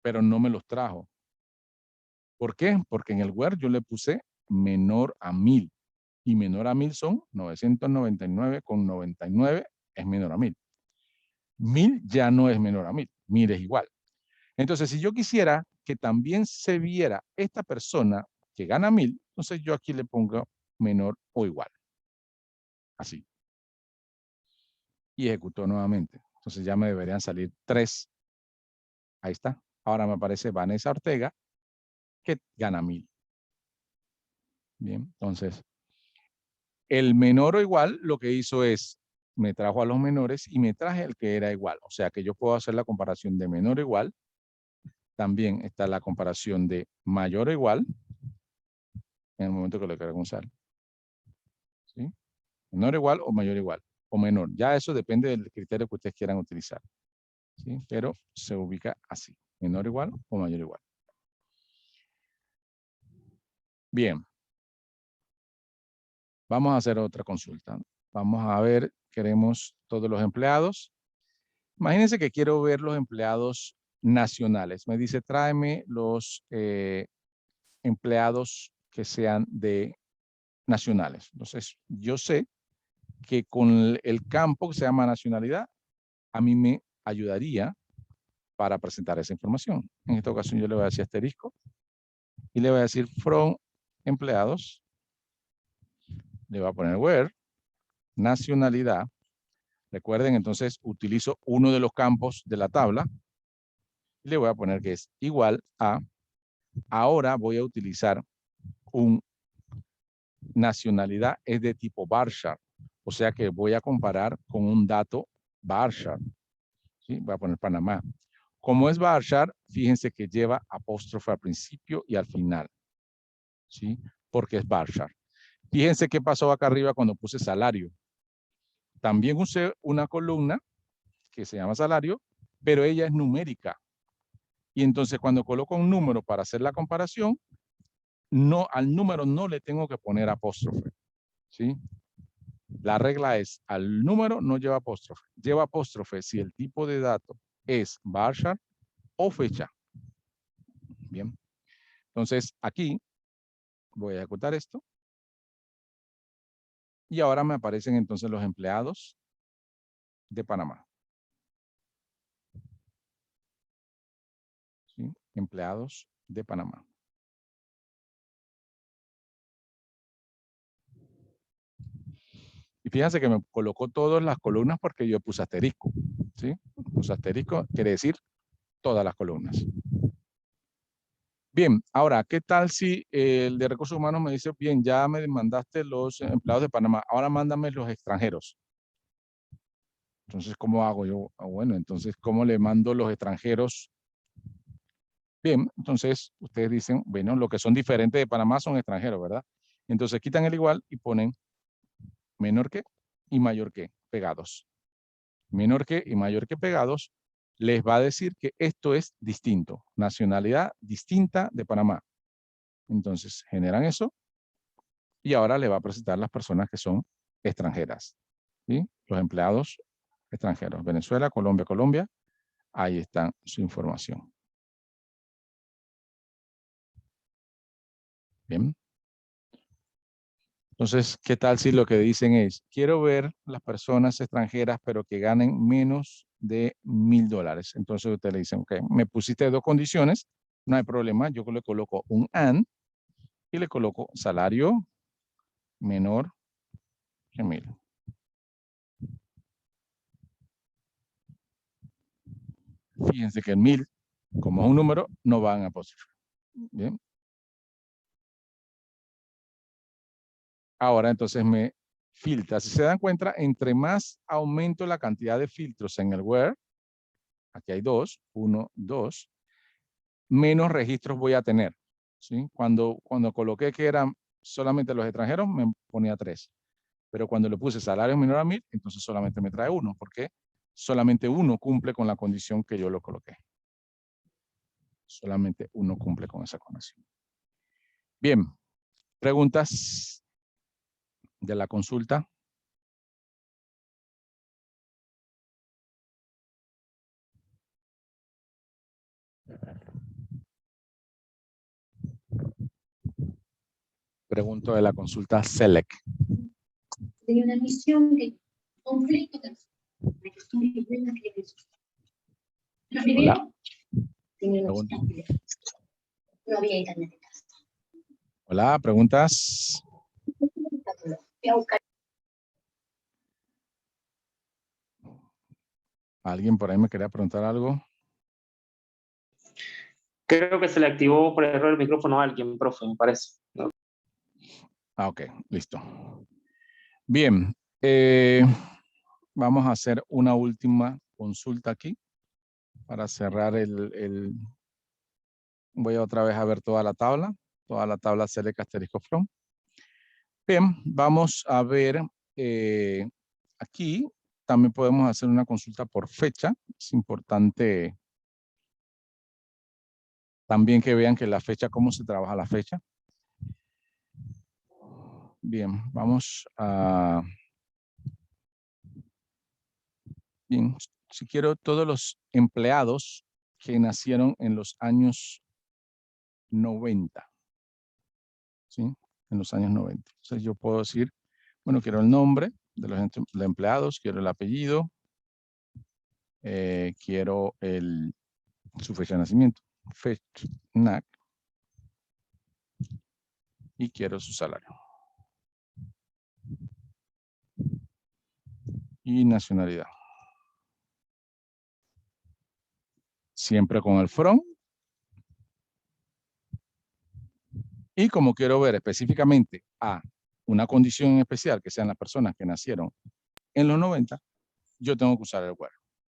pero no me los trajo. ¿Por qué? Porque en el Word yo le puse menor a 1000 y menor a 1000 son 999,99 es menor a 1000. 1000 ya no es menor a 1000, 1000 es igual. Entonces, si yo quisiera que también se viera esta persona que gana 1000, entonces yo aquí le pongo menor o igual. Así. Y ejecuto nuevamente. Entonces ya me deberían salir 3. Ahí está. Ahora me aparece Vanessa Ortega, que gana 1000. Bien, entonces, el menor o igual lo que hizo es, me trajo a los menores y me traje el que era igual. O sea que yo puedo hacer la comparación de menor o igual. También está la comparación de mayor o igual, en el momento que lo quiera usar. ¿Sí? Menor o igual o mayor o igual, o menor. Ya eso depende del criterio que ustedes quieran utilizar. ¿Sí? Pero se ubica así, menor o igual o mayor o igual. Bien. Vamos a hacer otra consulta. Vamos a ver, queremos todos los empleados. Imagínense que quiero ver los empleados nacionales. Me dice, tráeme los empleados que sean de nacionales. Entonces, yo sé que con el campo que se llama nacionalidad, a mí me ayudaría para presentar esa información. En esta ocasión yo le voy a decir asterisco y le voy a decir from empleados. Le voy a poner where, nacionalidad. Recuerden, entonces utilizo uno de los campos de la tabla y le voy a poner que es igual a, ahora voy a utilizar un nacionalidad es de tipo varchar, o sea que voy a comparar con un dato varchar. ¿Sí? Voy a poner Panamá. Como es varchar, fíjense que lleva apóstrofe al principio y al final. ¿Sí? Porque es varchar. Fíjense qué pasó acá arriba cuando puse salario. También usé una columna que se llama salario, pero ella es numérica. Y entonces cuando coloco un número para hacer la comparación, no, al número no le tengo que poner apóstrofe. ¿Sí? La regla es, al número no lleva apóstrofe. Lleva apóstrofe si el tipo de dato es varchar o fecha. Bien. Entonces aquí voy a ejecutar esto. Y ahora me aparecen entonces los empleados de Panamá. ¿Sí? Empleados de Panamá. Y fíjense que me colocó todas las columnas porque yo puse asterisco. ¿Sí? Puse asterisco, quiere decir todas las columnas. Bien, ahora, ¿qué tal si el de recursos humanos me dice, bien, ya me mandaste los empleados de Panamá, ahora mándame los extranjeros? Entonces, ¿cómo hago yo? Bueno, entonces, ¿cómo le mando los extranjeros? Bien, entonces, ustedes dicen, bueno, lo que son diferentes de Panamá son extranjeros, ¿verdad? Entonces, quitan el igual y ponen menor que y mayor que pegados. Menor que y mayor que pegados les va a decir que esto es distinto, nacionalidad distinta de Panamá. Entonces, generan eso y ahora le va a presentar las personas que son extranjeras. ¿Sí? Los empleados extranjeros. Venezuela, Colombia, Colombia. Ahí está su información. Bien. Entonces, ¿qué tal si lo que dicen es, quiero ver las personas extranjeras, pero que ganen menos de $1000? Entonces usted le dice, ok, me pusiste dos condiciones, no hay problema, yo le coloco un AND y le coloco salario menor que 1000. Fíjense que el 1000, como es un número, no va en apóstrofe. Bien. Ahora entonces me filtra. Si se dan cuenta, entre más aumento la cantidad de filtros en el where, aquí hay 2, 1, 2, menos registros voy a tener. ¿sí? Cuando coloqué que eran solamente los extranjeros, me ponía 3. Pero cuando le puse salario menor a 1000, entonces solamente me trae 1, porque solamente uno cumple con la condición que yo lo coloqué. Solamente uno cumple con esa condición. Bien, preguntas de la consulta. Pregunto de la consulta SELEC. Tenía una misión de conflicto de lo primero, Hola. tenía un Pregunta. obstáculo. No había internet en casa. Hola, preguntas. Fui a buscar. ¿Alguien por ahí me quería preguntar algo? Creo que se le activó por error el micrófono a alguien, profe, me parece. ¿No? Ah, ok, listo. Bien, vamos a hacer una última consulta aquí para cerrar voy otra vez a ver toda la tabla select asterisco from. Bien, vamos a ver aquí. También podemos hacer una consulta por fecha. Es importante también que vean que la fecha, cómo se trabaja la fecha. Bien, vamos a... Bien, si quiero todos los empleados que nacieron en los años 90. ¿Sí? En los años 90. Entonces yo puedo decir, bueno, quiero el nombre de los empleados, quiero el apellido, quiero su fecha de nacimiento, NAC, y quiero su salario. Y nacionalidad. Siempre con el from. Y como quiero ver específicamente a una condición en especial, que sean las personas que nacieron en los 90, yo tengo que usar el where.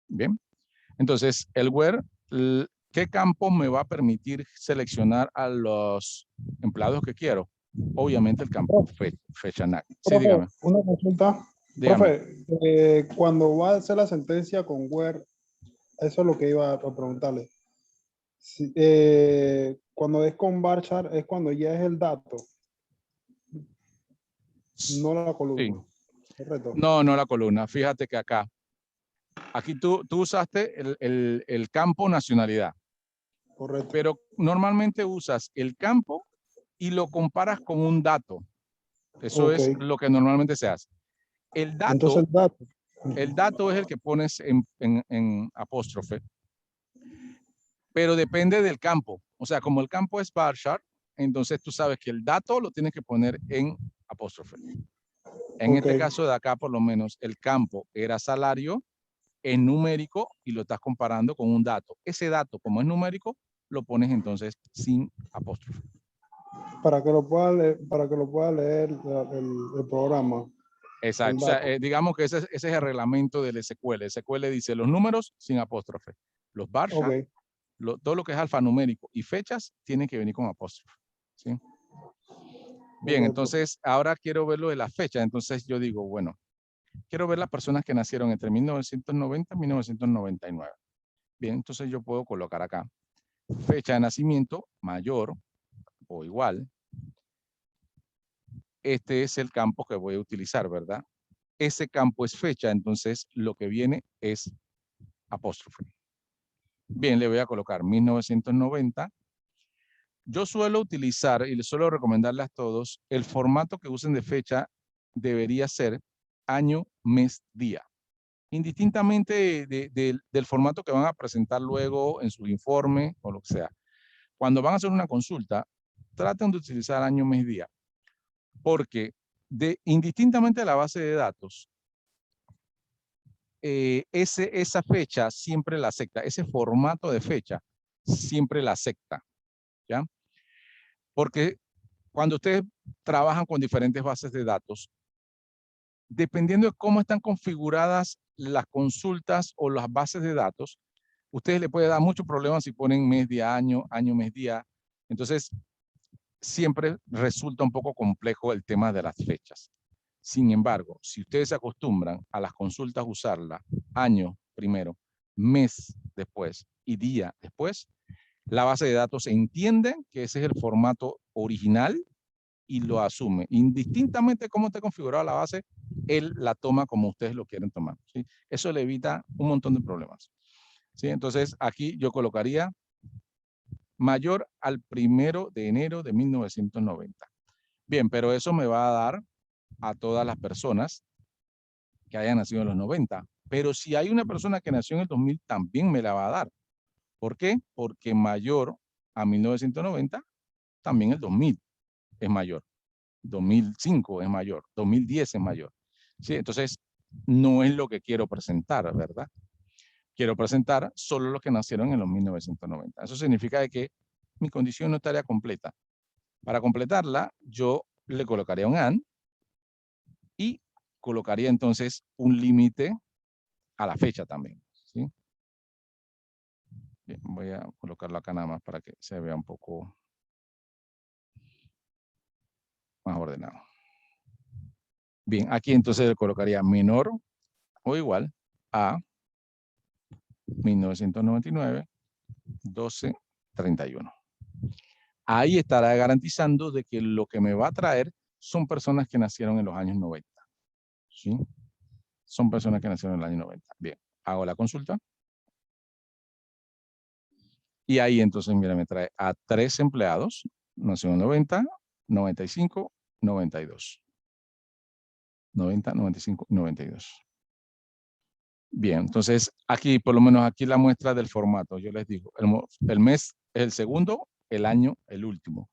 Bien. Entonces, el where, ¿qué campo me va a permitir seleccionar a los empleados que quiero? Obviamente el campo fecha NAC. Sí, Profe, dígame. una consulta. Dígame. Profe, cuando va a hacer la sentencia con where, eso es lo que iba a preguntarle. Si, cuando es con varchar, es cuando ya es el dato, no la columna. Sí. Correcto. No, no la columna. Fíjate que acá, aquí tú usaste el campo nacionalidad. Correcto. Pero normalmente usas el campo y lo comparas con un dato. Eso es lo que normalmente se hace. Entonces el dato es el que pones en apóstrofe, pero depende del campo. O sea, como el campo es varchar, entonces tú sabes que el dato lo tienes que poner en apóstrofe. En este caso de acá, por lo menos, el campo era salario, es numérico y lo estás comparando con un dato. Ese dato, como es numérico, lo pones entonces sin apóstrofe. Para que lo pueda leer el programa. Exacto. O sea, digamos que ese es el reglamento del SQL. El SQL dice los números sin apóstrofe. Los varchar, todo lo que es alfanumérico y fechas tienen que venir con apóstrofe. ¿Sí? Bien, entonces ahora quiero ver lo de la fecha. Entonces yo digo, bueno, quiero ver las personas que nacieron entre 1990 y 1999. Bien, entonces yo puedo colocar acá fecha de nacimiento mayor o igual. Este es el campo que voy a utilizar, ¿verdad? Ese campo es fecha, entonces lo que viene es apóstrofe. Bien, le voy a colocar 1990. Yo suelo utilizar y les suelo recomendarles a todos, el formato que usen de fecha debería ser año, mes, día. Indistintamente del formato que van a presentar luego en su informe o lo que sea. Cuando van a hacer una consulta, traten de utilizar año, mes, día. Porque indistintamente de la base de datos, esa fecha siempre la acepta. Ese formato de fecha siempre la acepta. ¿Ya? Porque cuando ustedes trabajan con diferentes bases de datos, dependiendo de cómo están configuradas las consultas o las bases de datos, ustedes le puede dar muchos problemas si ponen mes, día, año, mes, día. Entonces, siempre resulta un poco complejo el tema de las fechas. Sin embargo, si ustedes se acostumbran a las consultas usarla año primero, mes después y día después, la base de datos entiende que ese es el formato original y lo asume. Indistintamente de cómo esté configurada la base, él la toma como ustedes lo quieren tomar, ¿sí? Eso le evita un montón de problemas, ¿sí? Entonces, aquí yo colocaría mayor al 1 de enero de 1990. Bien, pero eso me va a dar a todas las personas que hayan nacido en los 90. Pero si hay una persona que nació en el 2000, también me la va a dar. ¿Por qué? Porque mayor a 1990, también el 2000 es mayor. 2005 es mayor. 2010 es mayor. ¿Sí? Entonces, no es lo que quiero presentar, ¿verdad? Quiero presentar solo los que nacieron en los 1990. Eso significa de que mi condición no estaría completa. Para completarla, yo le colocaría un AND y colocaría entonces un límite a la fecha también, ¿sí? Bien, voy a colocarlo acá nada más para que se vea un poco más ordenado. Bien, aquí entonces le colocaría menor o igual a 1999, 1231. Ahí estará garantizando de que lo que me va a traer son personas que nacieron en los años 90. ¿Sí? Son personas que nacieron en el año 90. Bien, hago la consulta. Y ahí entonces, mira, me trae a 3 empleados, nació en 90, 95, 92. 90, 95, 92. Bien, entonces aquí, por lo menos aquí la muestra del formato. Yo les digo, el mes es el segundo, el año el último.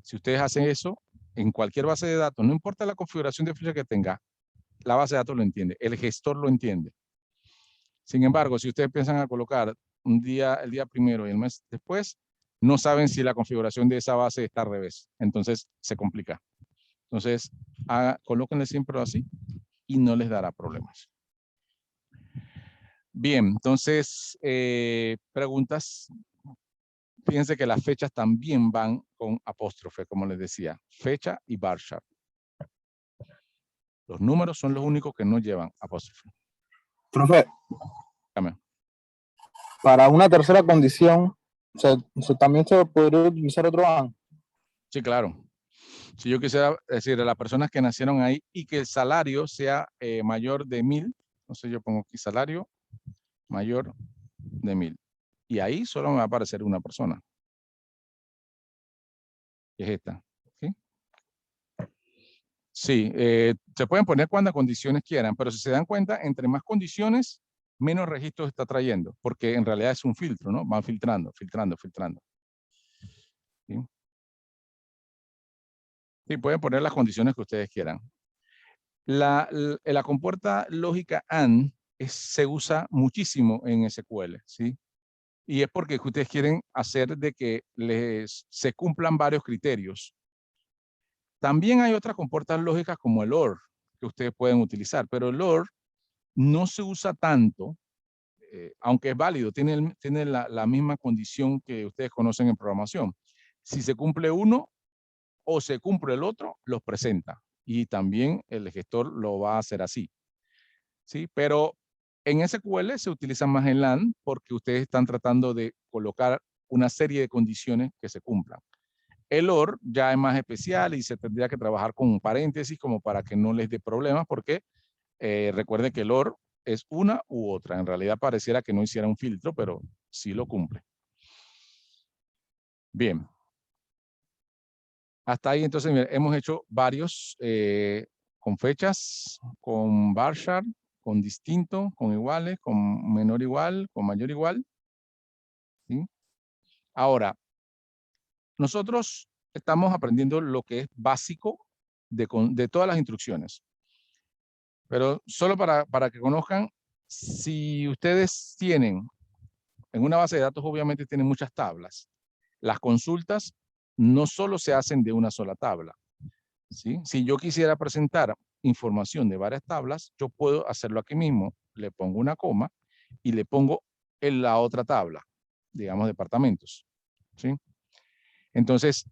Si ustedes hacen eso, en cualquier base de datos, no importa la configuración de ficha que tenga, la base de datos lo entiende, el gestor lo entiende. Sin embargo, si ustedes piensan a colocar un día, el día primero y el mes después, no saben si la configuración de esa base está al revés. Entonces, se complica. Entonces, colóquenle siempre así y no les dará problemas. Bien, entonces, preguntas. Fíjense que las fechas también van con apóstrofe, como les decía, fecha y bar chart. Los números son los únicos que no llevan apóstrofe. Profe, Dígame. para una tercera condición, también se podría utilizar otro AND. Sí, claro. Si yo quisiera decir a las personas que nacieron ahí y que el salario sea mayor de 1000, entonces yo pongo aquí salario mayor de 1000. Y ahí solo me va a aparecer una persona. Que es esta. ¿Sí? Sí, se pueden poner cuantas condiciones quieran, pero si se dan cuenta, entre más condiciones, menos registros está trayendo, porque en realidad es un filtro, ¿no? Van filtrando, filtrando, filtrando. ¿Sí? Sí, pueden poner las condiciones que ustedes quieran. La compuerta lógica AND se usa muchísimo en SQL, ¿sí? Y es porque ustedes quieren hacer de que se cumplan varios criterios. También hay otras compuertas lógicas como el OR que ustedes pueden utilizar, pero el OR no se usa tanto, aunque es válido, tiene la misma condición que ustedes conocen en programación. Si se cumple uno o se cumple el otro, los presenta. Y también el gestor lo va a hacer así. ¿Sí? Pero en SQL se utiliza más el AND porque ustedes están tratando de colocar una serie de condiciones que se cumplan. El OR ya es más especial y se tendría que trabajar con un paréntesis como para que no les dé problemas porque recuerde que el OR es una u otra. En realidad pareciera que no hiciera un filtro, pero sí lo cumple. Bien. Hasta ahí entonces mira, hemos hecho varios con fechas, con bar chart, con distinto, con iguales, con menor igual, con mayor igual. ¿Sí? Ahora, nosotros estamos aprendiendo lo que es básico de todas las instrucciones. Pero solo para que conozcan, si ustedes tienen, en una base de datos obviamente tienen muchas tablas. Las consultas no solo se hacen de una sola tabla. ¿Sí? Si yo quisiera presentar información de varias tablas, yo puedo hacerlo aquí mismo. Le pongo una coma y le pongo en la otra tabla, digamos departamentos. ¿Sí? Entonces,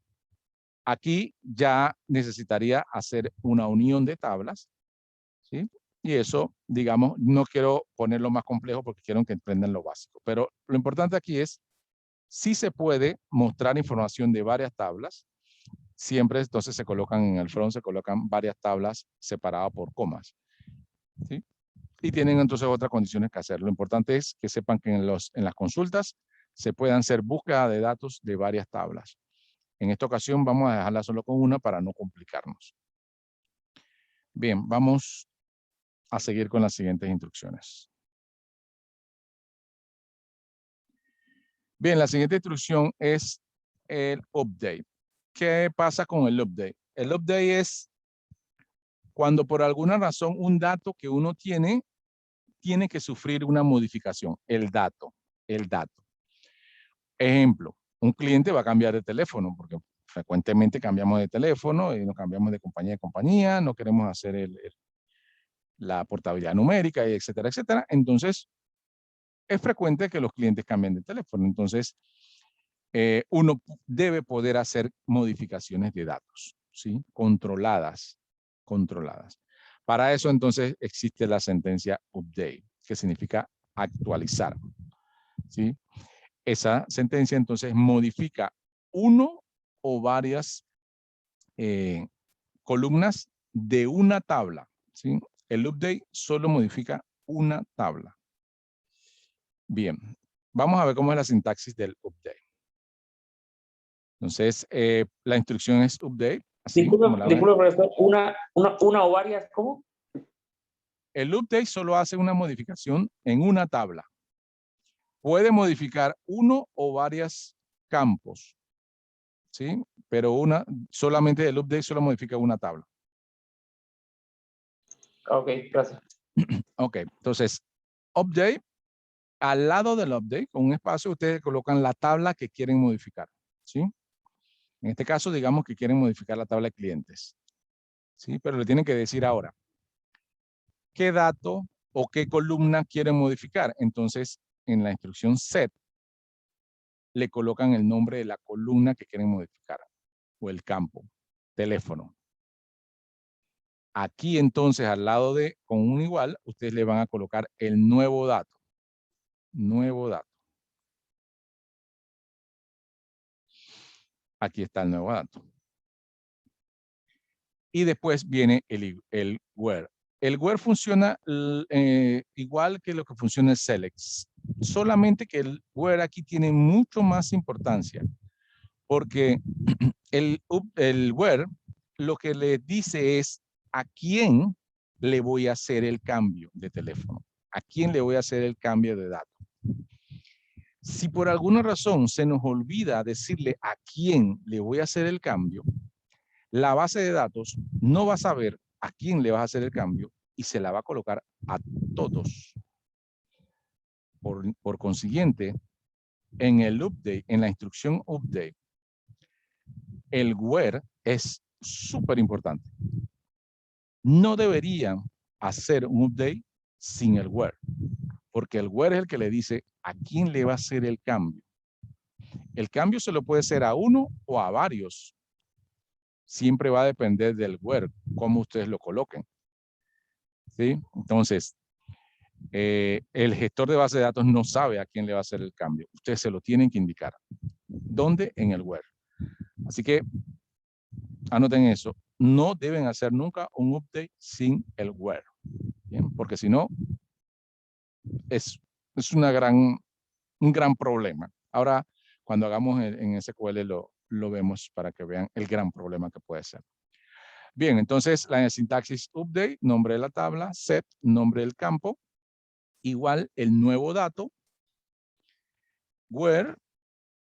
Aquí ya necesitaría hacer una unión de tablas, ¿sí? Y eso, digamos, no quiero ponerlo más complejo porque quiero que entiendan lo básico. Pero lo importante aquí es, si se puede mostrar información de varias tablas, siempre entonces se colocan en el front, se colocan varias tablas separadas por comas, ¿sí? Y tienen entonces otras condiciones que hacer. Lo importante es que sepan que en las consultas se puedan hacer búsqueda de datos de varias tablas. En esta ocasión vamos a dejarla solo con una para no complicarnos. Bien, vamos a seguir con las siguientes instrucciones. Bien, la siguiente instrucción es el update. ¿Qué pasa con el update? El update es cuando por alguna razón un dato que uno tiene que sufrir una modificación. El dato. Ejemplo, un cliente va a cambiar de teléfono porque frecuentemente cambiamos de teléfono y nos cambiamos de compañía, no queremos hacer la portabilidad numérica, y etcétera, etcétera. Entonces, es frecuente que los clientes cambien de teléfono. Entonces, uno debe poder hacer modificaciones de datos, ¿sí? Controladas. Para eso, entonces, existe la sentencia update, que significa actualizar, ¿sí? Esa sentencia, entonces, modifica uno o varias columnas de una tabla, ¿sí? El update solo modifica una tabla. Bien, vamos a ver cómo es la sintaxis del update. Entonces, la instrucción es update. Así como la ven. Disculpe, profesor, una o varias, ¿cómo? El update solo hace una modificación en una tabla. Puede modificar uno o varios campos, ¿sí? Pero solamente el update solo modifica una tabla. Ok, gracias. Ok, entonces, update, al lado del update, con un espacio, ustedes colocan la tabla que quieren modificar, ¿sí? En este caso, digamos que quieren modificar la tabla de clientes, ¿sí? Pero le tienen que decir ahora, ¿qué dato o qué columna quieren modificar? Entonces, en la instrucción set, le colocan el nombre de la columna que quieren modificar, o el campo, teléfono. Aquí entonces, al lado de, con un igual, ustedes le van a colocar el nuevo dato. Aquí está el nuevo dato. Y después viene el where. El where funciona igual que lo que funciona el select. Solamente que el where aquí tiene mucho más importancia. Porque el where lo que le dice es a quién le voy a hacer el cambio de teléfono. A quién le voy a hacer el cambio de dato. Si por alguna razón se nos olvida decirle a quién le voy a hacer el cambio, la base de datos no va a saber a quién le vas a hacer el cambio y se la va a colocar a todos. Por consiguiente, en el update, en la instrucción update, el where es súper importante. No deberían hacer un update sin el where, porque el where es el que le dice a quién le va a hacer el cambio. El cambio se lo puede hacer a uno o a varios. Siempre va a depender del where, cómo ustedes lo coloquen. ¿Sí? Entonces, el gestor de base de datos no sabe a quién le va a hacer el cambio. Ustedes se lo tienen que indicar. ¿Dónde? En el where. Así que, anoten eso. No deben hacer nunca un update sin el where. ¿Bien? Porque si no, es un gran problema. Ahora, cuando hagamos en SQL lo vemos para que vean el gran problema que puede ser. Bien, entonces la sintaxis update, nombre de la tabla, set, nombre del campo, igual el nuevo dato, where,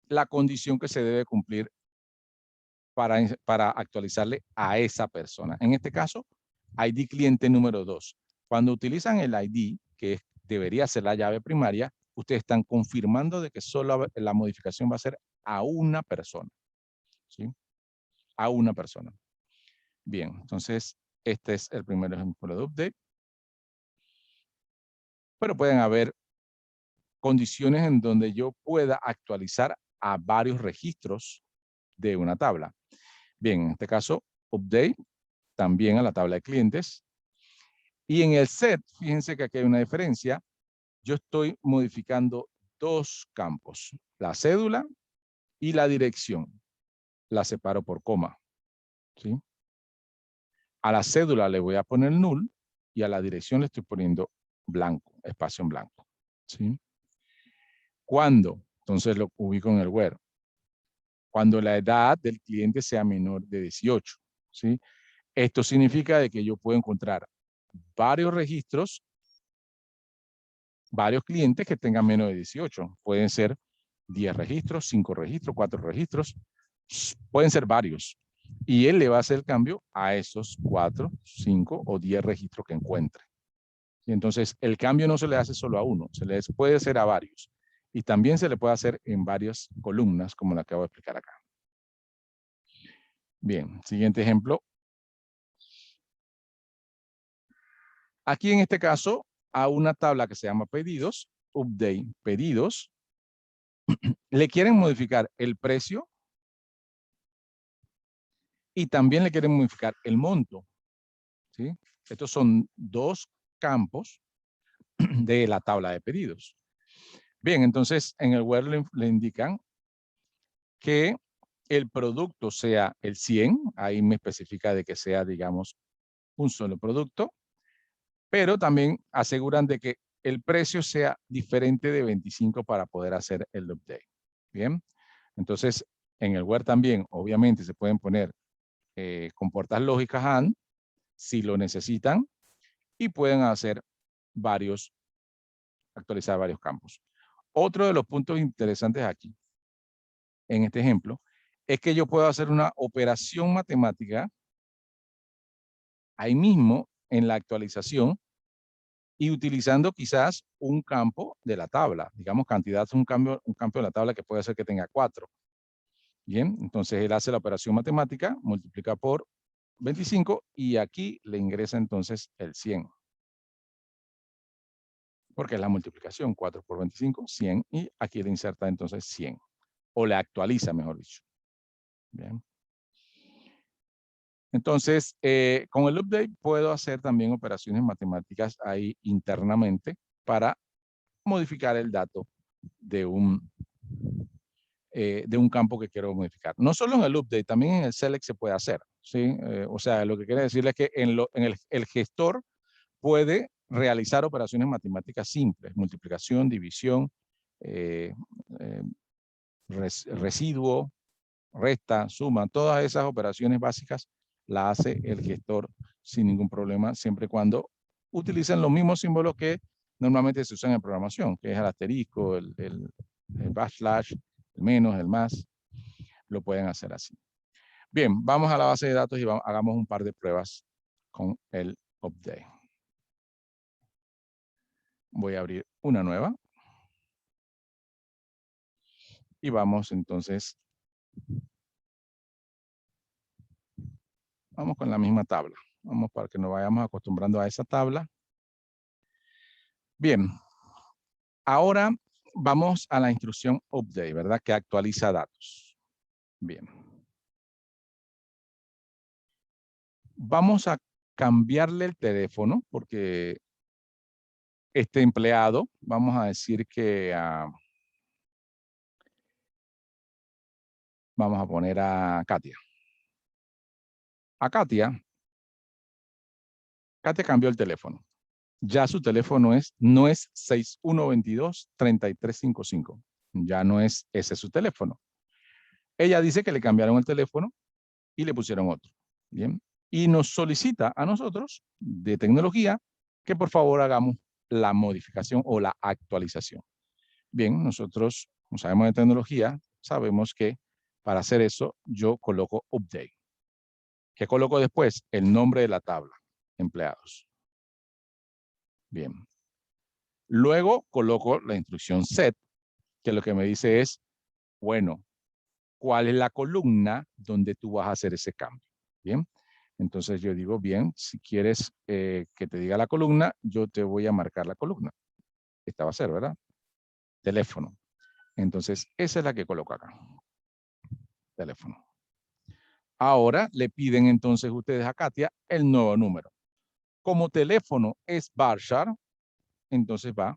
la condición que se debe cumplir para actualizarle a esa persona. En este caso, ID cliente número 2. Cuando utilizan el ID, que debería ser la llave primaria, ustedes están confirmando de que solo la modificación va a ser a una persona. ¿Sí? A una persona. Bien, entonces este es el primer ejemplo de update. Pero pueden haber condiciones en donde yo pueda actualizar a varios registros de una tabla. Bien, en este caso, update también a la tabla de clientes. Y en el set, fíjense que aquí hay una diferencia. Yo estoy modificando dos campos, la cédula y la dirección. La separo por coma, ¿sí? A la cédula le voy a poner null y a la dirección le estoy poniendo blanco, espacio en blanco, ¿sí? ¿Cuándo? Entonces lo ubico en el where. Cuando la edad del cliente sea menor de 18, ¿sí? Esto significa de que yo puedo encontrar varios registros, varios clientes que tengan menos de 18. Pueden ser 10 registros, 5 registros, 4 registros. Pueden ser varios. Y él le va a hacer el cambio a esos 4, 5 o 10 registros que encuentre. Y entonces, el cambio no se le hace solo a uno, se le puede hacer a varios. Y también se le puede hacer en varias columnas, como la acabo de explicar acá. Bien, siguiente ejemplo. Aquí en este caso, a una tabla que se llama pedidos, update pedidos, le quieren modificar el precio y también le quieren modificar el monto, ¿sí? Estos son dos campos de la tabla de pedidos. Bien, entonces en el where le indican que el producto sea el 100, ahí me especifica de que sea, digamos, un solo producto, pero también aseguran de que el precio sea diferente de 25 para poder hacer el update. Bien, entonces en el where también, obviamente, se pueden poner compuertas lógicas AND si lo necesitan y pueden hacer actualizar varios campos. Otro de los puntos interesantes aquí, en este ejemplo, es que yo puedo hacer una operación matemática ahí mismo en la actualización y utilizando quizás un campo de la tabla. Digamos, cantidad es un campo de la tabla que puede ser que tenga 4. Bien, entonces él hace la operación matemática, multiplica por 25 y aquí le ingresa entonces el 100. Porque es la multiplicación, 4 por 25, 100, y aquí le inserta entonces 100. O le actualiza, mejor dicho. Bien. Entonces, con el update puedo hacer también operaciones matemáticas ahí internamente para modificar el dato de un campo que quiero modificar. No solo en el update, también en el select se puede hacer, ¿sí? O sea, lo que quiere decirle es que el gestor puede realizar operaciones matemáticas simples, multiplicación, división, residuo, resta, suma, todas esas operaciones básicas las hace el gestor sin ningún problema, siempre y cuando utilicen los mismos símbolos que normalmente se usan en programación, que es el asterisco, el backslash, el menos, el más, lo pueden hacer así. Bien, vamos a la base de datos y hagamos un par de pruebas con el update. Voy a abrir una nueva. Y vamos entonces, vamos con la misma tabla. Vamos para que nos vayamos acostumbrando a esa tabla. Bien, ahora vamos a la instrucción update, ¿verdad? Que actualiza datos. Bien. Vamos a cambiarle el teléfono porque este empleado, vamos a decir que vamos a poner a Katia. A Katia cambió el teléfono. Ya su teléfono no es 6122-3355. Ya no es ese su teléfono. Ella dice que le cambiaron el teléfono y le pusieron otro. Bien. Y nos solicita a nosotros de tecnología que por favor hagamos la modificación o la actualización. Bien, nosotros, como sabemos de tecnología, sabemos que para hacer eso yo coloco update. ¿Qué coloco después? El nombre de la tabla, empleados. Bien. Luego coloco la instrucción set, que lo que me dice es, bueno, ¿cuál es la columna donde tú vas a hacer ese cambio? Bien. Entonces yo digo, bien, si quieres que te diga la columna, yo te voy a marcar la columna. Esta va a ser, ¿verdad? Teléfono. Entonces, esa es la que coloco acá. Teléfono. Ahora le piden entonces ustedes a Katia el nuevo número. Como teléfono es Barshar, entonces va a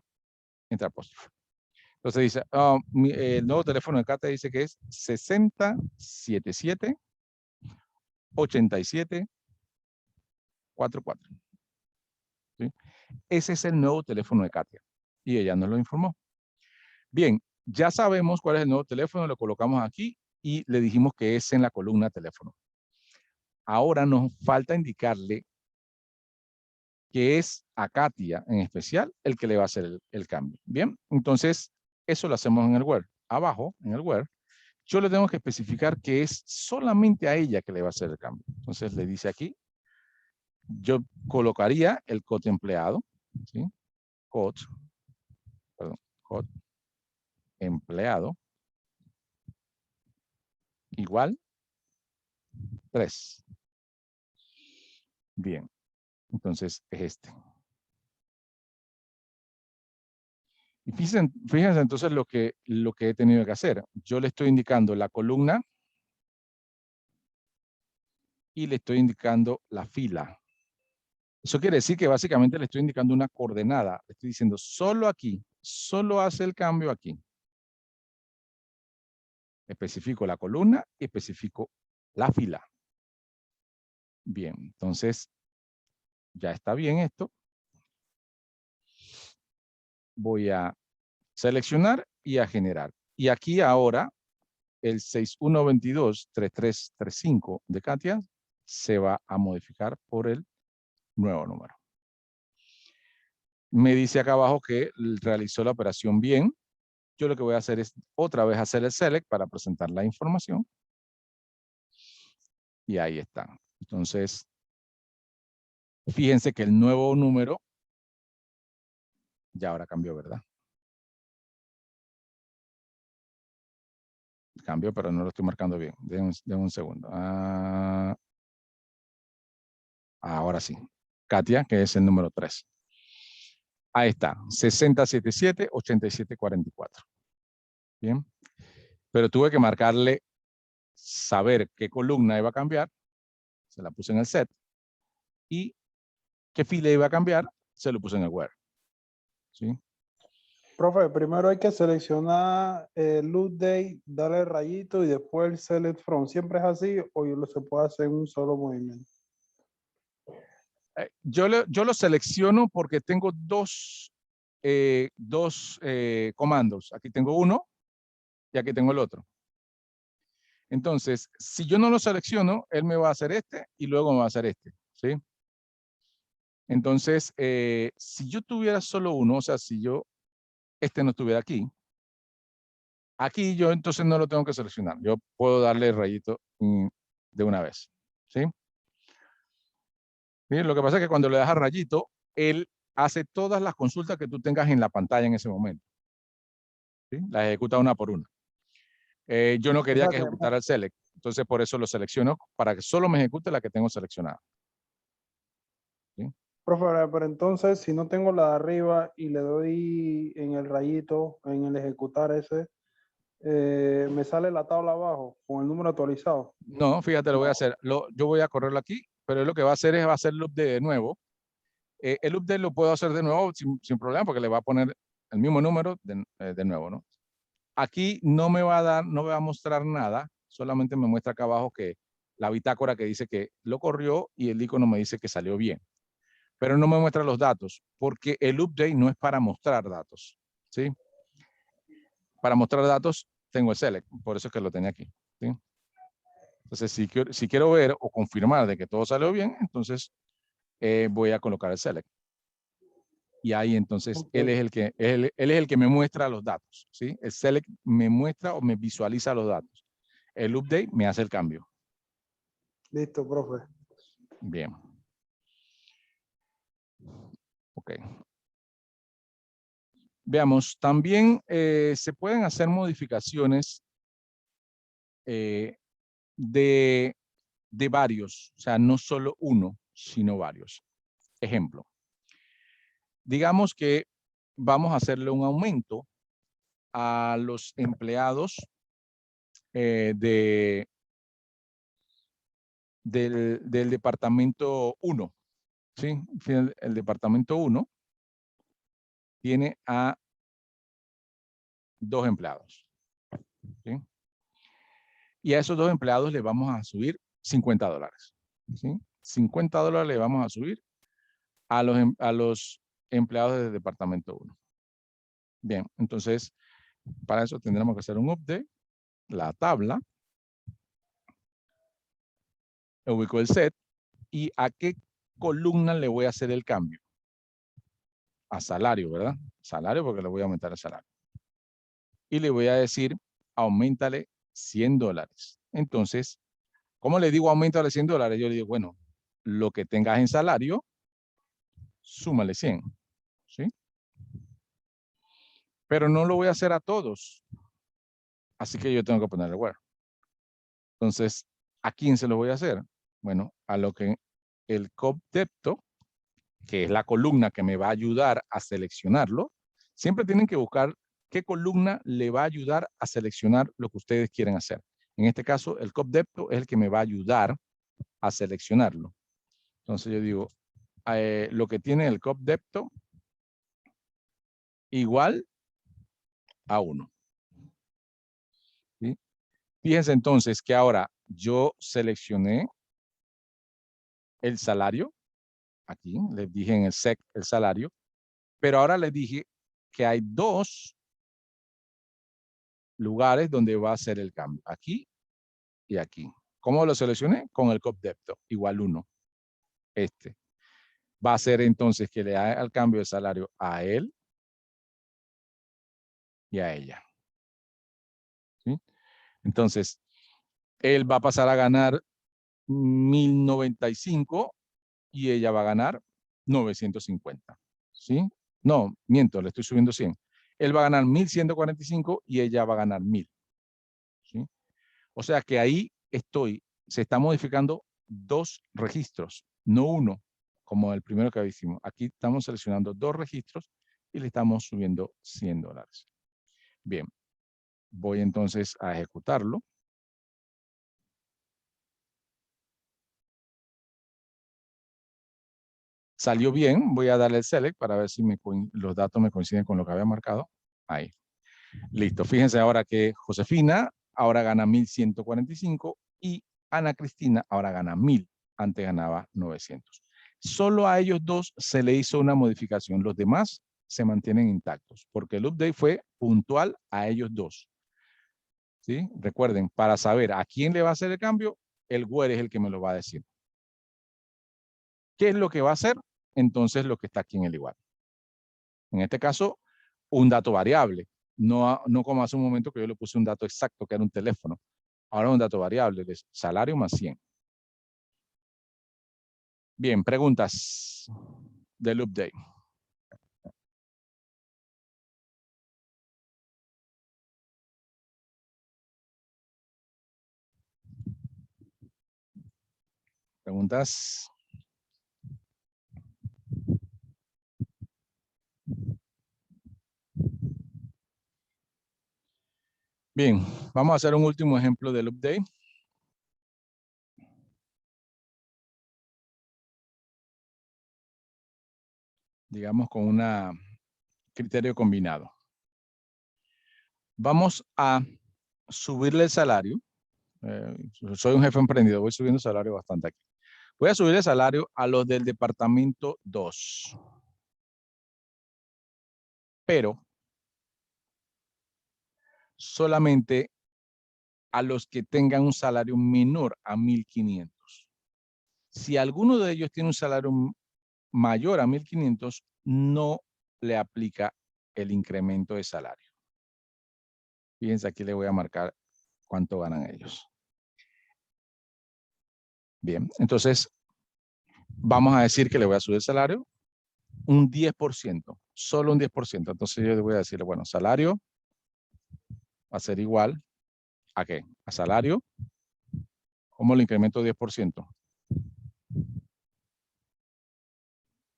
entrar apóstrofe. Entonces dice, el nuevo teléfono de Katia dice que es 6077 87 44. ¿Sí? Ese es el nuevo teléfono de Katia. Y ella nos lo informó. Bien, ya sabemos cuál es el nuevo teléfono, lo colocamos aquí y le dijimos que es en la columna teléfono. Ahora nos falta indicarle que es a Katia en especial el que le va a hacer el cambio. Bien, entonces eso lo hacemos en el Word. Abajo, en el Word, yo le tengo que especificar que es solamente a ella que le va a hacer el cambio. Entonces le dice aquí, yo colocaría el code empleado, ¿sí? Code empleado igual 3. Bien, entonces es este. Y fíjense entonces lo que he tenido que hacer. Yo le estoy indicando la columna y le estoy indicando la fila. Eso quiere decir que básicamente le estoy indicando una coordenada. Le estoy diciendo solo aquí, solo hace el cambio aquí. Especifico la columna y especifico la fila. Bien, entonces ya está bien esto. Voy a seleccionar y a generar. Y aquí ahora el 6122-3335 de Katia se va a modificar por el nuevo número. Me dice acá abajo que realizó la operación bien. Yo lo que voy a hacer es otra vez hacer el select para presentar la información. Y ahí está. Entonces, fíjense que el nuevo número ya ahora cambió, ¿verdad? Cambió, pero no lo estoy marcando bien. Denme un segundo. Ahora sí. Katia, que es el número 3. Ahí está. 6077-8744. Bien. Pero tuve que marcarle, saber qué columna iba a cambiar. Se la puse en el set. Y qué fila iba a cambiar, se lo puse en el where. ¿Sí? Profe, primero hay que seleccionar el loop day, darle rayito y después el select from. ¿Siempre es así o se puede hacer en un solo movimiento? Yo lo selecciono porque tengo dos comandos. Aquí tengo uno y aquí tengo el otro. Entonces, si yo no lo selecciono, él me va a hacer este y luego me va a hacer este. ¿Sí? Entonces, si yo tuviera solo uno, o sea, si este no estuviera aquí yo entonces no lo tengo que seleccionar. Yo puedo darle el rayito de una vez. ¿Sí? Miren, lo que pasa es que cuando le das al rayito, él hace todas las consultas que tú tengas en la pantalla en ese momento. ¿Sí? Las ejecuta una por una. Yo no quería que ejecutara el select, entonces por eso lo selecciono, para que solo me ejecute la que tengo seleccionada. ¿Sí? Profe, pero entonces si no tengo la de arriba y le doy en el rayito, en el ejecutar ese, me sale la tabla abajo con el número actualizado. No, fíjate, lo voy a hacer. Yo voy a correrlo aquí, pero él lo que va a hacer es hacer el update de nuevo. El update lo puedo hacer de nuevo sin problema, porque le va a poner el mismo número de nuevo, ¿no? Aquí no me va a mostrar nada, solamente me muestra acá abajo que la bitácora que dice que lo corrió y el icono me dice que salió bien. Pero no me muestra los datos, porque el update no es para mostrar datos, ¿sí? Para mostrar datos tengo el select, por eso es que lo tenía aquí, ¿sí? Entonces, si quiero ver o confirmar de que todo salió bien, entonces voy a colocar el select. Y ahí entonces Okay. él es el que me muestra los datos, ¿sí? El select me muestra o me visualiza los datos. El update me hace el cambio. Listo, profe. Bien. Ok. Veamos, también se pueden hacer modificaciones de varios, o sea, no solo uno, sino varios. Ejemplo, digamos que vamos a hacerle un aumento a los empleados de del departamento 1. ¿Sí? El departamento 1 tiene a 2 empleados. ¿Sí? Y a esos 2 empleados le vamos a subir $50. ¿Sí? $50 le vamos a subir a los empleados del departamento 1. Bien, entonces, para eso tendremos que hacer un update, la tabla, ubico el set, y a qué columna le voy a hacer el cambio. A salario, ¿verdad? Salario, porque le voy a aumentar el salario. Y le voy a decir, auméntale $100. Entonces, ¿cómo le digo auméntale $100? Yo le digo, bueno, lo que tengas en salario, súmale 100. ¿Sí? Pero no lo voy a hacer a todos. Así que yo tengo que ponerle where. Entonces, ¿a quién se lo voy a hacer? Bueno, a lo que el copdepto, que es la columna que me va a ayudar a seleccionarlo, siempre tienen que buscar qué columna le va a ayudar a seleccionar lo que ustedes quieren hacer. En este caso, el copdepto es el que me va a ayudar a seleccionarlo. Entonces yo digo, lo que tiene el copdepto igual a 1. ¿Sí? Fíjense entonces que ahora yo seleccioné el salario. Aquí les dije en el SEC el salario. Pero ahora les dije que hay 2 lugares donde va a ser el cambio. Aquí y aquí. ¿Cómo lo seleccioné? Con el copdepto, igual 1. Este. Va a ser entonces que le haga el cambio de salario a él y a ella. ¿Sí? Entonces, él va a pasar a ganar 1095 y ella va a ganar 950. ¿Sí? No, miento, le estoy subiendo 100. Él va a ganar 1145 y ella va a ganar 1000. ¿Sí? O sea que ahí se está modificando 2 registros, no 1, como el primero que hicimos. Aquí estamos seleccionando 2 registros y le estamos subiendo $100. Bien, voy entonces a ejecutarlo. Salió bien, voy a darle el select para ver si los datos me coinciden con lo que había marcado. Ahí. Listo, fíjense ahora que Josefina ahora gana 1145 y Ana Cristina ahora gana 1000. Antes ganaba 900. Solo a ellos 2 se le hizo una modificación. Los demás se mantienen intactos porque el update fue puntual a ellos 2. ¿Sí? Recuerden, para saber a quién le va a hacer el cambio, el where es el que me lo va a decir. ¿Qué es lo que va a hacer? Entonces lo que está aquí en el igual. En este caso, un dato variable. No como hace un momento que yo le puse un dato exacto, que era un teléfono. Ahora un dato variable, de salario más 100. Bien, preguntas del update. Preguntas. Bien, vamos a hacer un último ejemplo del update. Digamos con un criterio combinado. Vamos a subirle el salario. Soy un jefe emprendido, voy subiendo el salario bastante aquí. Voy a subir el salario a los del departamento 2. Pero solamente a los que tengan un salario menor a 1500. Si alguno de ellos tiene un salario mayor a 1500, no le aplica el incremento de salario. Fíjense, aquí le voy a marcar cuánto ganan ellos. Bien, entonces vamos a decir que le voy a subir el salario un 10%, solo un 10%. Entonces yo le voy a decirle, bueno, salario va a ser igual a ¿qué? A salario. ¿Cómo lo incremento 10%?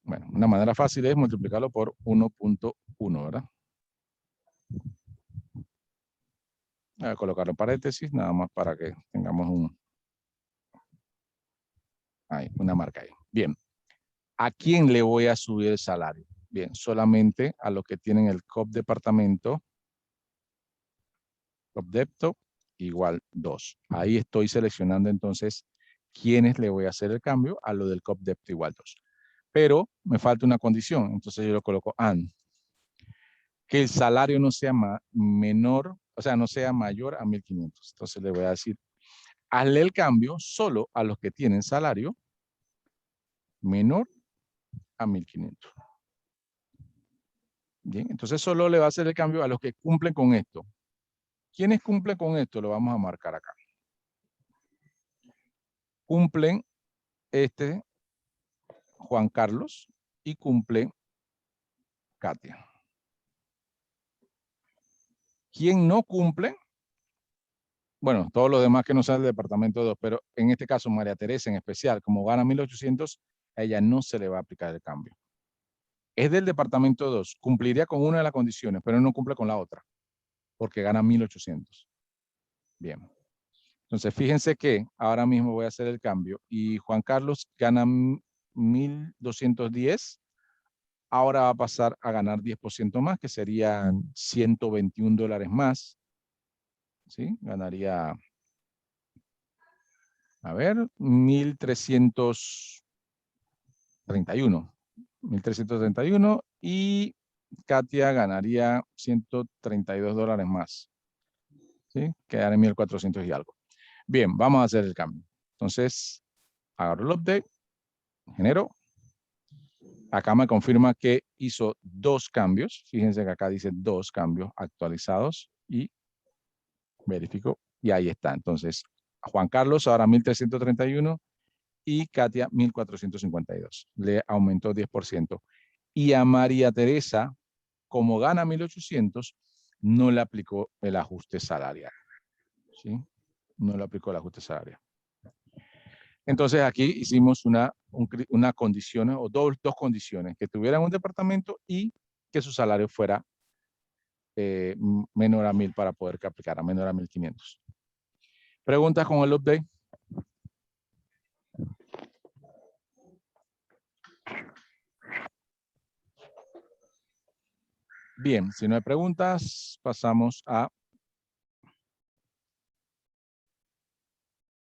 Bueno, una manera fácil es multiplicarlo por 1.1, ¿verdad? Voy a colocarlo en paréntesis, nada más para que tengamos un... Ahí, una marca ahí. Bien. ¿A quién le voy a subir el salario? Bien, solamente a los que tienen el COP departamento, COP depto, igual 2. Ahí estoy seleccionando entonces quiénes le voy a hacer el cambio a lo del COP depto igual 2. Pero me falta una condición, entonces yo lo coloco AND. Que el salario no sea menor, o sea, no sea mayor a 1.500. Entonces le voy a decir, hazle el cambio solo a los que tienen salario menor a 1.500. Bien, entonces solo le va a hacer el cambio a los que cumplen con esto. ¿Quiénes cumplen con esto? Lo vamos a marcar acá. Cumplen Juan Carlos y cumple Katia. ¿Quién no cumple? Bueno, todos los demás que no sean del departamento 2, pero en este caso María Teresa en especial, como gana 1.800, a ella no se le va a aplicar el cambio. Es del departamento 2, cumpliría con una de las condiciones, pero no cumple con la otra, porque gana 1.800. Bien. Entonces, fíjense que ahora mismo voy a hacer el cambio y Juan Carlos gana 1.210, ahora va a pasar a ganar 10% más, que serían $121 más. ¿Sí? Ganaría, a ver, 1.331 y Katia ganaría $132 más. ¿Sí? Quedaría en 1.400 y algo. Bien, vamos a hacer el cambio. Entonces, agarro el update, genero. Acá me confirma que hizo 2 cambios. Fíjense que acá dice 2 cambios actualizados y verifico. Y ahí está. Entonces, a Juan Carlos ahora 1.331 y Katia 1.452. Le aumentó 10%. Y a María Teresa, como gana 1.800, no le aplicó el ajuste salarial. ¿Sí? No le aplicó el ajuste salarial. Entonces aquí hicimos una condición o dos condiciones, que tuvieran un departamento y que su salario fuera menor a 1.000 para poder que aplicara, menor a 1.500. ¿Preguntas con el update? Bien, si no hay preguntas, pasamos a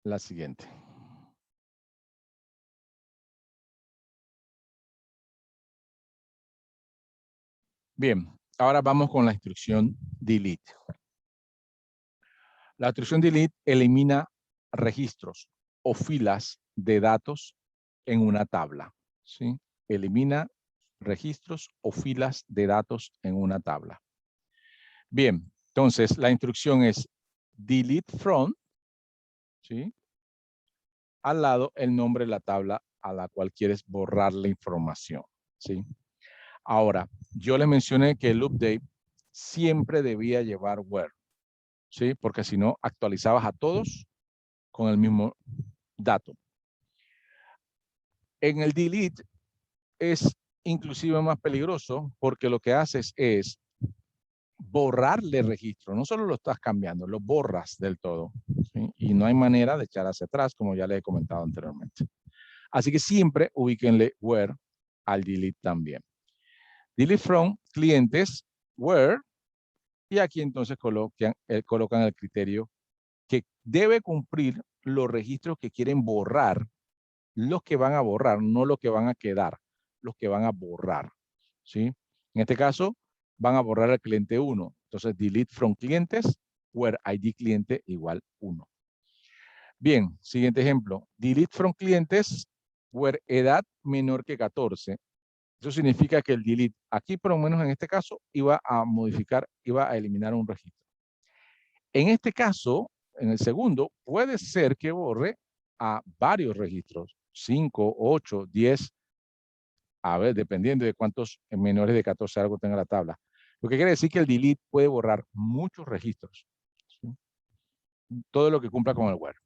la siguiente. Bien, ahora vamos con la instrucción delete. La instrucción delete elimina registros o filas de datos en una tabla. ¿Sí? Elimina registros o filas de datos en una tabla. Bien, entonces la instrucción es delete from, ¿sí? Al lado el nombre de la tabla a la cual quieres borrar la información, ¿sí? Ahora, yo les mencioné que el update siempre debía llevar where, ¿sí? Porque si no, actualizabas a todos con el mismo dato. En el delete es inclusive más peligroso porque lo que haces es borrarle registro. No solo lo estás cambiando, lo borras del todo. ¿Sí? Y no hay manera de echar hacia atrás, como ya les he comentado anteriormente. Así que siempre ubíquenle where al delete también. Delete from clientes where, y aquí entonces colocan el criterio que debe cumplir los registros que quieren borrar, los que van a borrar, no los que van a quedar, los que van a borrar. ¿Sí? En este caso, van a borrar al cliente 1. Entonces, delete from clientes, where ID cliente igual 1. Bien, siguiente ejemplo. Delete from clientes, where edad menor que 14. Eso significa que el delete, aquí por lo menos en este caso, iba a modificar, iba a eliminar un registro. En este caso, en el segundo, puede ser que borre a varios registros, 5, 8, 10, a ver, dependiendo de cuántos menores de 14 algo tenga la tabla. Lo que quiere decir que el delete puede borrar muchos registros. ¿Sí? Todo lo que cumpla con el where.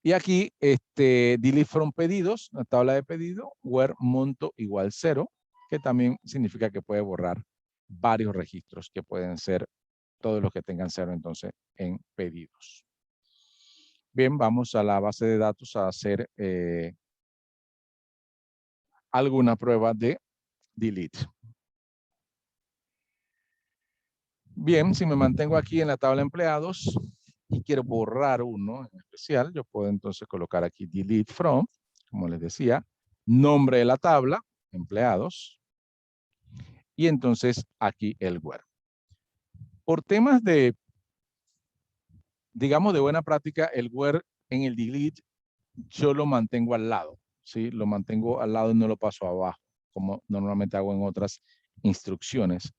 Y aquí, delete from pedidos, la tabla de pedido, where monto igual 0, que también significa que puede borrar varios registros que pueden ser todos los que tengan 0 entonces en pedidos. Bien, vamos a la base de datos a hacer alguna prueba de delete. Bien, si me mantengo aquí en la tabla de empleados y quiero borrar uno en especial, yo puedo entonces colocar aquí delete from, como les decía, nombre de la tabla, empleados, y entonces aquí el where. Por temas de, digamos, de buena práctica, el where en el delete yo lo mantengo al lado, ¿sí? Lo mantengo al lado y no lo paso abajo, como normalmente hago en otras instrucciones,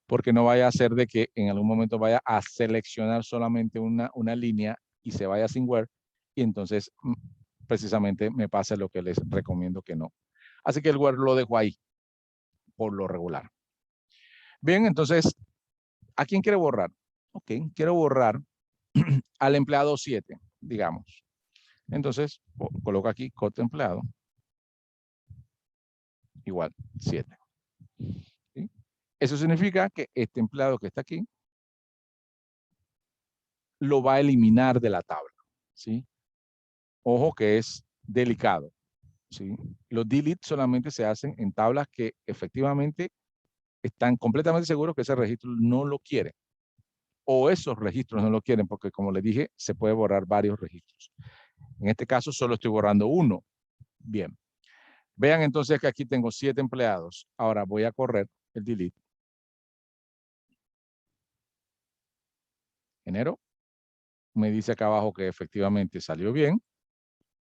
porque no vaya a ser de que en algún momento vaya a seleccionar solamente una línea y se vaya sin where, y entonces precisamente me pasa lo que les recomiendo que no. Así que el where lo dejo ahí, por lo regular. Bien, entonces, ¿a quién quiere borrar? Ok, quiero borrar al empleado 7, digamos. Entonces, coloco aquí code empleado igual 7. ¿Sí? Eso significa que este empleado que está aquí lo va a eliminar de la tabla. ¿Sí? Ojo que es delicado. ¿Sí? Los delete solamente se hacen en tablas que efectivamente están completamente seguros que ese registro no lo quiere. O esos registros no lo quieren, porque como les dije, se puede borrar varios registros. En este caso solo estoy borrando uno. Bien. Vean entonces que aquí tengo 7 empleados. Ahora voy a correr el delete. Enero. Me dice acá abajo que efectivamente salió bien.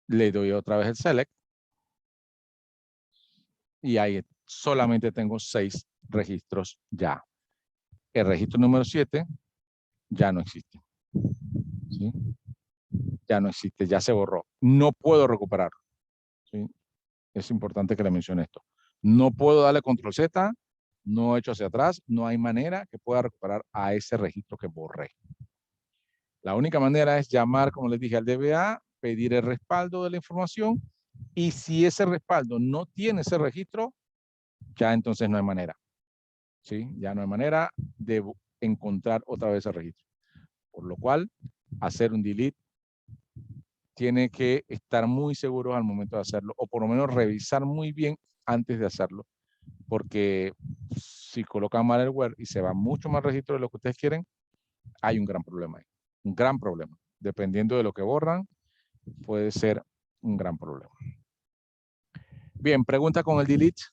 Le doy otra vez el select. Y ahí solamente tengo 6 registros ya. El registro número 7 ya no existe. ¿Sí? Ya no existe, ya se borró. No puedo recuperarlo. ¿Sí? Es importante que le mencione esto. No puedo darle control Z, no he hecho hacia atrás, no hay manera que pueda recuperar a ese registro que borré. La única manera es llamar, como les dije, al DBA, pedir el respaldo de la información, y si ese respaldo no tiene ese registro, ya entonces no hay manera. ¿Sí? Ya no hay manera de encontrar otra vez el registro. Por lo cual, hacer un delete tiene que estar muy seguros al momento de hacerlo, o por lo menos revisar muy bien antes de hacerlo, porque si colocan mal el where y se va mucho más registro de lo que ustedes quieren, hay un gran problema ahí. Un gran problema. Dependiendo de lo que borran, puede ser un gran problema. Bien, pregunta con el delete.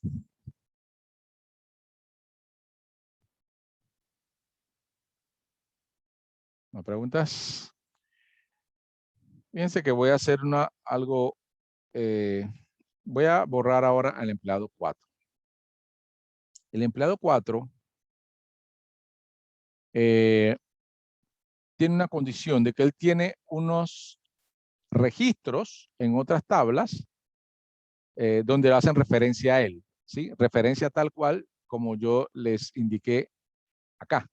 ¿No preguntas? Fíjense que voy a hacer algo. Voy a borrar ahora al empleado 4. El empleado 4 tiene una condición de que él tiene unos registros en otras tablas donde hacen referencia a él, ¿sí? Referencia tal cual como yo les indiqué acá.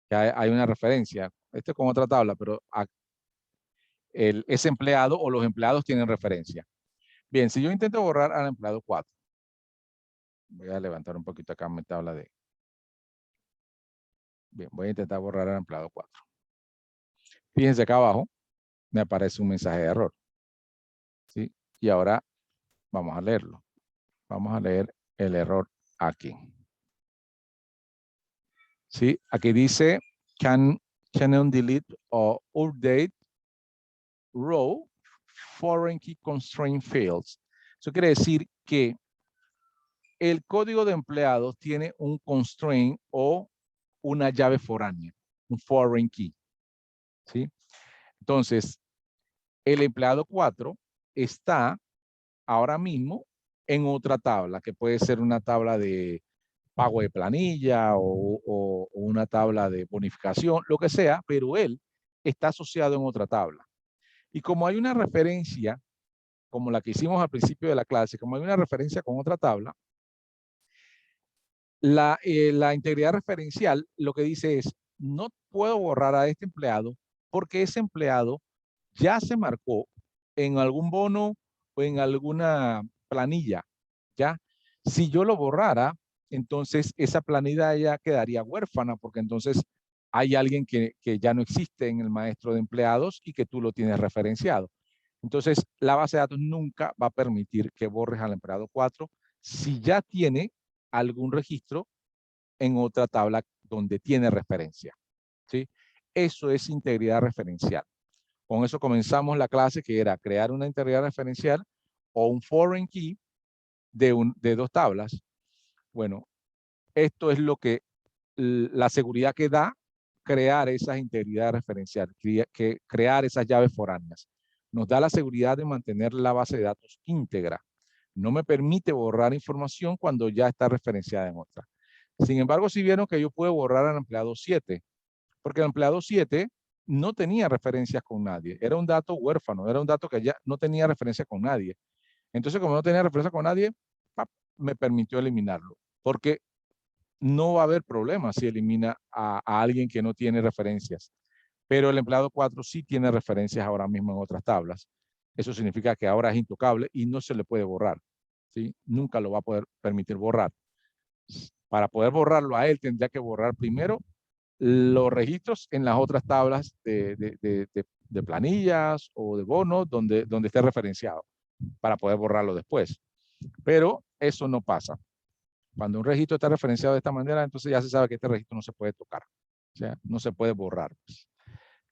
Que hay una referencia. Este con otra tabla, pero ese empleado o los empleados tienen referencia. Bien, si yo intento borrar al empleado 4, voy a levantar un poquito acá mi tabla de... Bien, voy a intentar borrar al empleado 4. Fíjense acá abajo, me aparece un mensaje de error. ¿Sí? Y ahora vamos a leerlo. Vamos a leer el error aquí. ¿Sí? Aquí dice, can delete or update row foreign key constraint fields. Eso quiere decir que el código de empleados tiene un constraint o una llave foránea, un foreign key. ¿Sí? Entonces, el empleado 4 está ahora mismo en otra tabla, que puede ser una tabla de pago de planilla o una tabla de bonificación, lo que sea, pero él está asociado en otra tabla. Y como hay una referencia, como la que hicimos al principio de la clase, como hay una referencia con otra tabla, la integridad referencial lo que dice es, no puedo borrar a este empleado porque ese empleado ya se marcó en algún bono o en alguna planilla, ¿ya? Si yo lo borrara, entonces esa planilla ya quedaría huérfana porque entonces hay alguien que ya no existe en el maestro de empleados y que tú lo tienes referenciado. Entonces, la base de datos nunca va a permitir que borres al empleado 4 si ya tiene algún registro en otra tabla donde tiene referencia, ¿sí? Eso es integridad referencial. Con eso comenzamos la clase, que era crear una integridad referencial o un foreign key de 2 tablas. Bueno, esto es lo que la seguridad que da crear esas integridades referenciales, crear esas llaves foráneas. Nos da la seguridad de mantener la base de datos íntegra. No me permite borrar información cuando ya está referenciada en otra. Sin embargo, si vieron que yo puedo borrar al empleado 7, porque el empleado 7 no tenía referencias con nadie. Era un dato huérfano, era un dato que ya no tenía referencia con nadie. Entonces, como no tenía referencia con nadie, me permitió eliminarlo. Porque no va a haber problema si elimina a alguien que no tiene referencias. Pero el empleado 4 sí tiene referencias ahora mismo en otras tablas. Eso significa que ahora es intocable y no se le puede borrar, ¿sí? Nunca lo va a poder permitir borrar. Para poder borrarlo a él, tendría que borrar primero los registros en las otras tablas de planillas o de bonos donde esté referenciado, para poder borrarlo después. Pero eso no pasa. Cuando un registro está referenciado de esta manera, entonces ya se sabe que este registro no se puede tocar. O sea, no se puede borrar.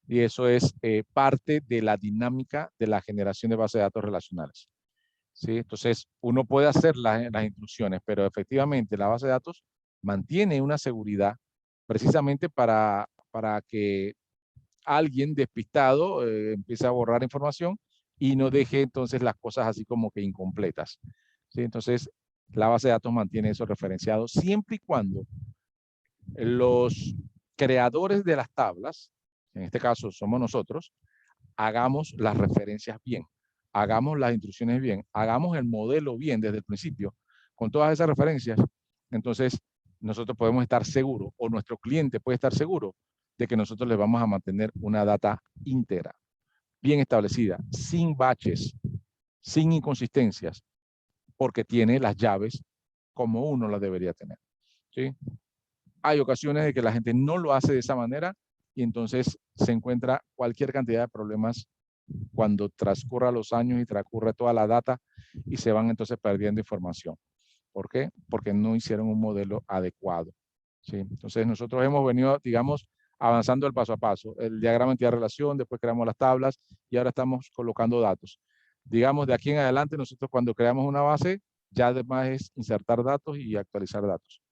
Y eso es parte de la dinámica de la generación de bases de datos relacionales, ¿sí? Entonces, uno puede hacer las instrucciones, pero efectivamente la base de datos mantiene una seguridad precisamente para que alguien despistado empiece a borrar información y no deje entonces las cosas así como que incompletas, ¿sí? Entonces, la base de datos mantiene eso referenciado siempre y cuando los creadores de las tablas, en este caso somos nosotros, hagamos las referencias bien, hagamos las instrucciones bien, hagamos el modelo bien desde el principio, con todas esas referencias. Entonces, nosotros podemos estar seguros, o nuestro cliente puede estar seguro, de que nosotros les vamos a mantener una data íntegra, bien establecida, sin baches, sin inconsistencias, porque tiene las llaves como uno las debería tener, ¿sí? Hay ocasiones de que la gente no lo hace de esa manera y entonces se encuentra cualquier cantidad de problemas cuando transcurra los años y transcurre toda la data y se van entonces perdiendo información. ¿Por qué? Porque no hicieron un modelo adecuado, ¿sí? Entonces nosotros hemos venido, digamos, avanzando el paso a paso. El diagrama de entidad-relación, después creamos las tablas y ahora estamos colocando datos. Digamos, de aquí en adelante nosotros cuando creamos una base, ya además es insertar datos y actualizar datos.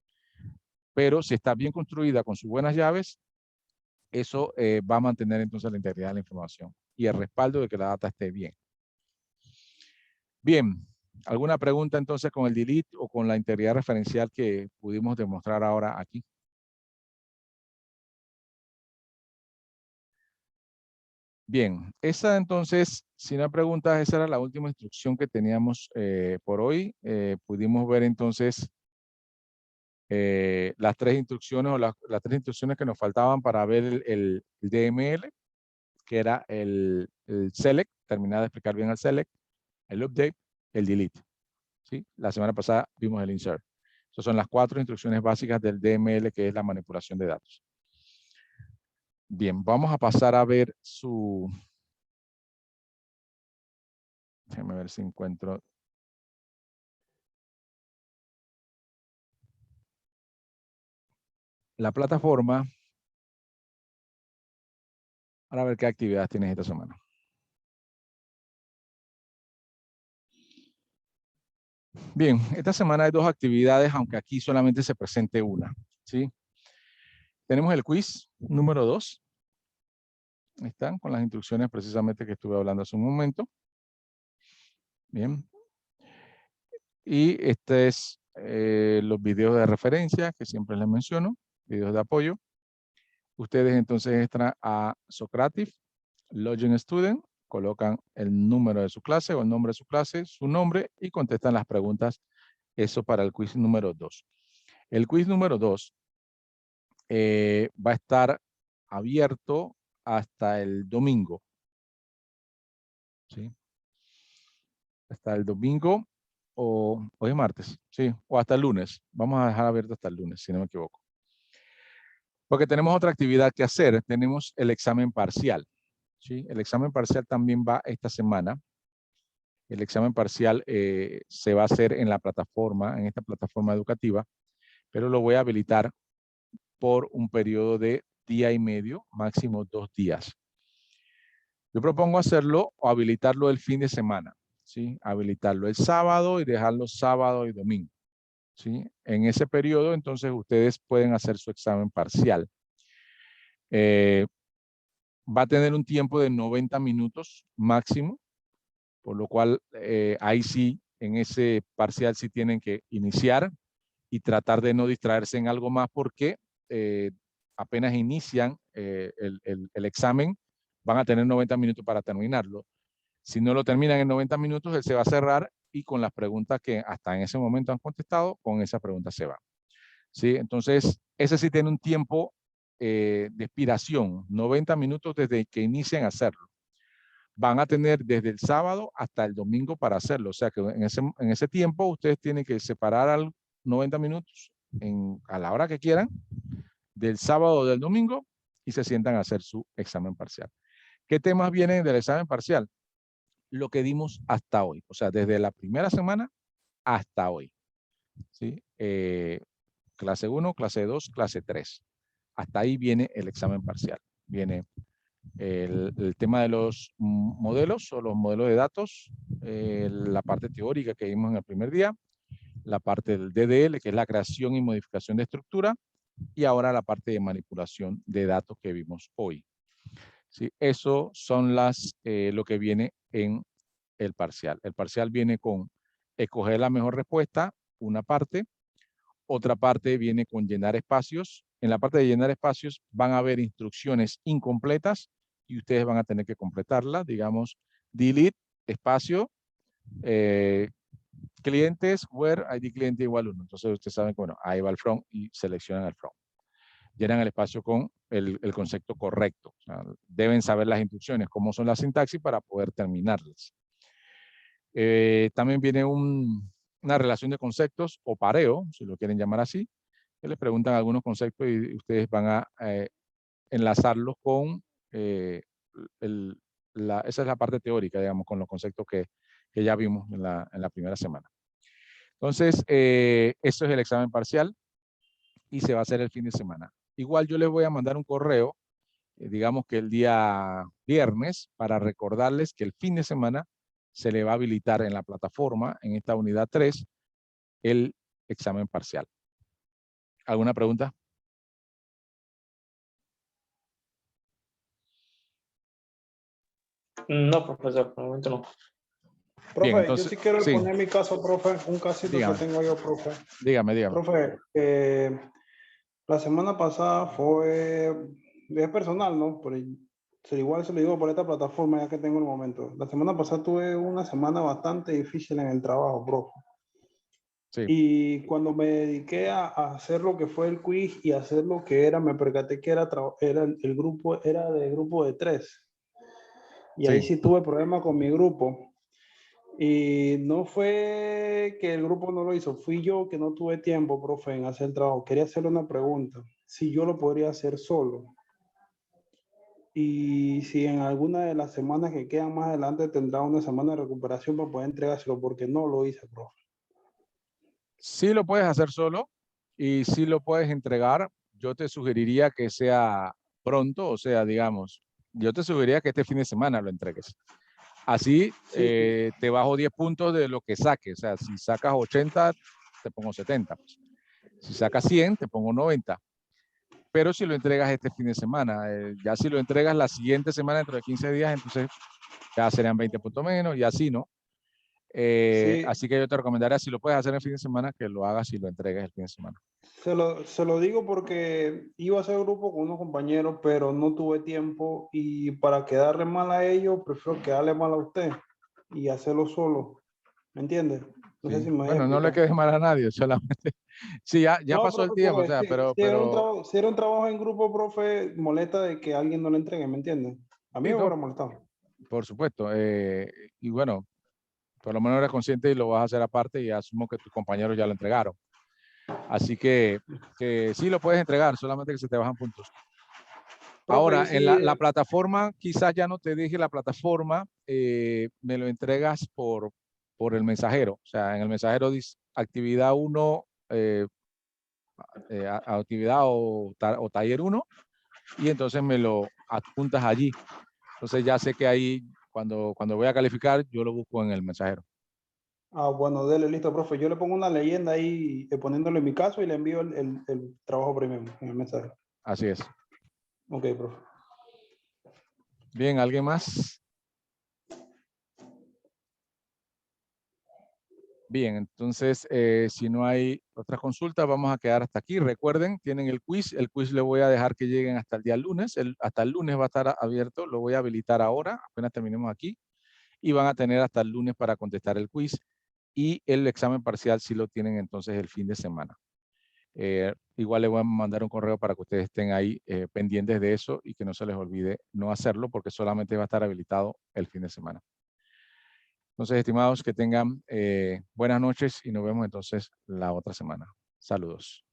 Pero si está bien construida con sus buenas llaves, eso va a mantener entonces la integridad de la información y el respaldo de que la data esté bien. Bien, ¿alguna pregunta entonces con el delete o con la integridad referencial que pudimos demostrar ahora aquí? Bien, esa entonces, si no hay preguntas, esa era la última instrucción que teníamos por hoy. Pudimos ver entonces las 3 instrucciones o las 3 instrucciones que nos faltaban para ver el DML, que era el select, terminar de explicar bien el select, el update, el delete, ¿sí? La semana pasada vimos el insert. Esas son las 4 instrucciones básicas del DML, que es la manipulación de datos. Bien, vamos a pasar a ver su... Déjenme ver si encuentro... La plataforma para ver qué actividades tienes esta semana. Bien, esta semana hay 2 actividades, aunque aquí solamente se presente una, ¿sí? Tenemos el quiz número 2. Están con las instrucciones precisamente que estuve hablando hace un momento. Bien. Y este es los videos de referencia que siempre les menciono, videos de apoyo. Ustedes entonces entran a Socrative, Login Student, colocan el número de su clase o el nombre de su clase, su nombre y contestan las preguntas. Eso para el quiz número 2. El quiz número 2 va a estar abierto hasta el domingo, ¿sí? Hasta el domingo o hoy es martes, sí, o hasta el lunes. Vamos a dejar abierto hasta el lunes, si no me equivoco. Porque tenemos otra actividad que hacer. Tenemos el examen parcial. ¿Sí? El examen parcial también va esta semana. El examen parcial se va a hacer en la plataforma, en esta plataforma educativa, pero lo voy a habilitar por un periodo de día y medio, máximo 2 días. Yo propongo hacerlo o habilitarlo el fin de semana, ¿sí? Habilitarlo el sábado y dejarlo sábado y domingo, ¿sí? En ese periodo, entonces, ustedes pueden hacer su examen parcial. Va a tener un tiempo de 90 minutos máximo, por lo cual ahí sí, en ese parcial sí tienen que iniciar y tratar de no distraerse en algo más porque apenas inician el examen, van a tener 90 minutos para terminarlo. Si no lo terminan en 90 minutos, él se va a cerrar y con las preguntas que hasta en ese momento han contestado, con esas preguntas se va. ¿Sí? Entonces, ese sí tiene un tiempo de expiración, 90 minutos desde que inician a hacerlo. Van a tener desde el sábado hasta el domingo para hacerlo. O sea que en ese tiempo ustedes tienen que separar al 90 minutos a la hora que quieran, del sábado o del domingo, y se sientan a hacer su examen parcial. ¿Qué temas vienen del examen parcial? Lo que dimos hasta hoy. O sea, desde la primera semana hasta hoy. ¿Sí? Clase 1, clase 2, clase 3. Hasta ahí viene el examen parcial. Viene el tema de los modelos o los modelos de datos, la parte teórica que vimos en el primer día, la parte del DDL, que es la creación y modificación de estructura, y ahora la parte de manipulación de datos que vimos hoy. ¿Sí? Eso son lo que viene en el parcial. El parcial viene con escoger la mejor respuesta, una parte. Otra parte viene con llenar espacios. En la parte de llenar espacios van a haber instrucciones incompletas y ustedes van a tener que completarlas. Digamos, delete, espacio, clientes, where ID cliente igual 1. Entonces ustedes saben que, bueno, ahí va el from y seleccionan el from. Llenan el espacio con el concepto correcto. O sea, deben saber las instrucciones, cómo son las sintaxis para poder terminarlas. También viene una relación de conceptos o pareo, si lo quieren llamar así, que les preguntan algunos conceptos y ustedes van a enlazarlos con, esa es la parte teórica, digamos, con los conceptos que ya vimos en la primera semana. Entonces, eso es el examen parcial y se va a hacer el fin de semana. Igual yo les voy a mandar un correo, digamos que el día viernes, para recordarles que el fin de semana se le va a habilitar en la plataforma, en esta unidad 3, el examen parcial. ¿Alguna pregunta? No, profesor, por el momento no. Profe, Bien, entonces, yo sí quiero sí, poner mi caso, profe, un casito dígame. que tengo yo, profe. Dígame. Profe, la semana pasada es personal, ¿no? Pero igual se lo digo por esta plataforma ya que tengo el momento. La semana pasada tuve una semana bastante difícil en el trabajo, profe. Sí, Y cuando me dediqué a hacer lo que fue el quiz y hacer lo que era, me percaté que era el grupo, era de grupo de 3. Y ahí sí. sí tuve problemas con mi grupo. Y no fue que el grupo no lo hizo, fui yo que no tuve tiempo, profe, en hacer el trabajo. Quería hacerle una pregunta, si yo lo podría hacer solo. Y si en alguna de las semanas que quedan más adelante tendrá una semana de recuperación para poder entregárselo, porque no lo hice, profe. Sí lo puedes hacer solo y sí lo puedes entregar. Yo te sugeriría que sea pronto, o sea, digamos, yo te sugeriría que este fin de semana lo entregues. Así Sí, te bajo 10 puntos de lo que saques. O sea, si sacas 80, te pongo 70. Pues. Si sacas 100, te pongo 90. Pero si lo entregas este fin de semana, ya si lo entregas la siguiente semana, dentro de 15 días, entonces ya serían 20 puntos menos y así, ¿no? sí, Así que yo te recomendaría, si lo puedes hacer el fin de semana, que lo hagas y lo entregues el fin de semana. se lo digo porque iba a hacer grupo con unos compañeros, pero no tuve tiempo y para quedarle mal a ellos, prefiero quedarle mal a usted y hacerlo solo. ¿Me entiende? No sé Sí. si me voy a Bueno, no le explicar. quedes mal a nadie, solamente. Sí, ya No, pasó el profe, tiempo, o porque sea, si era un trabajo en grupo, profe, molesta de que alguien no le entregue, ¿me entiende? A mí sí, me no, hubiera molestado. por supuesto. Y bueno, por lo menos eres consciente y lo vas a hacer aparte y asumo que tus compañeros ya lo entregaron. Así que sí lo puedes entregar, solamente que se te bajan puntos. Profe, Ahora, y si, en la plataforma, quizás ya no te dije la plataforma, me lo entregas por el mensajero. O sea, en el mensajero dice actividad 1, actividad o taller 1, y entonces me lo adjuntas allí. Entonces ya sé que ahí, cuando voy a calificar, yo lo busco en el mensajero. bueno, dele, listo, profe. Yo le pongo una leyenda ahí poniéndole mi caso y le envío el trabajo primero en el mensaje. Así es. Ok, profe. Bien, ¿alguien más? Bien, entonces, si no hay otras consultas, vamos a quedar hasta aquí. Recuerden, tienen el quiz. El quiz le voy a dejar que lleguen hasta el día lunes. Hasta el lunes va a estar abierto. Lo voy a habilitar ahora, apenas terminemos aquí. Y van a tener hasta el lunes para contestar el quiz. Y el examen parcial sí lo tienen entonces el fin de semana. Igual le voy a mandar un correo para que ustedes estén ahí pendientes de eso y que no se les olvide no hacerlo porque solamente va a estar habilitado el fin de semana. Entonces, estimados, que tengan buenas noches y nos vemos entonces la otra semana. Saludos.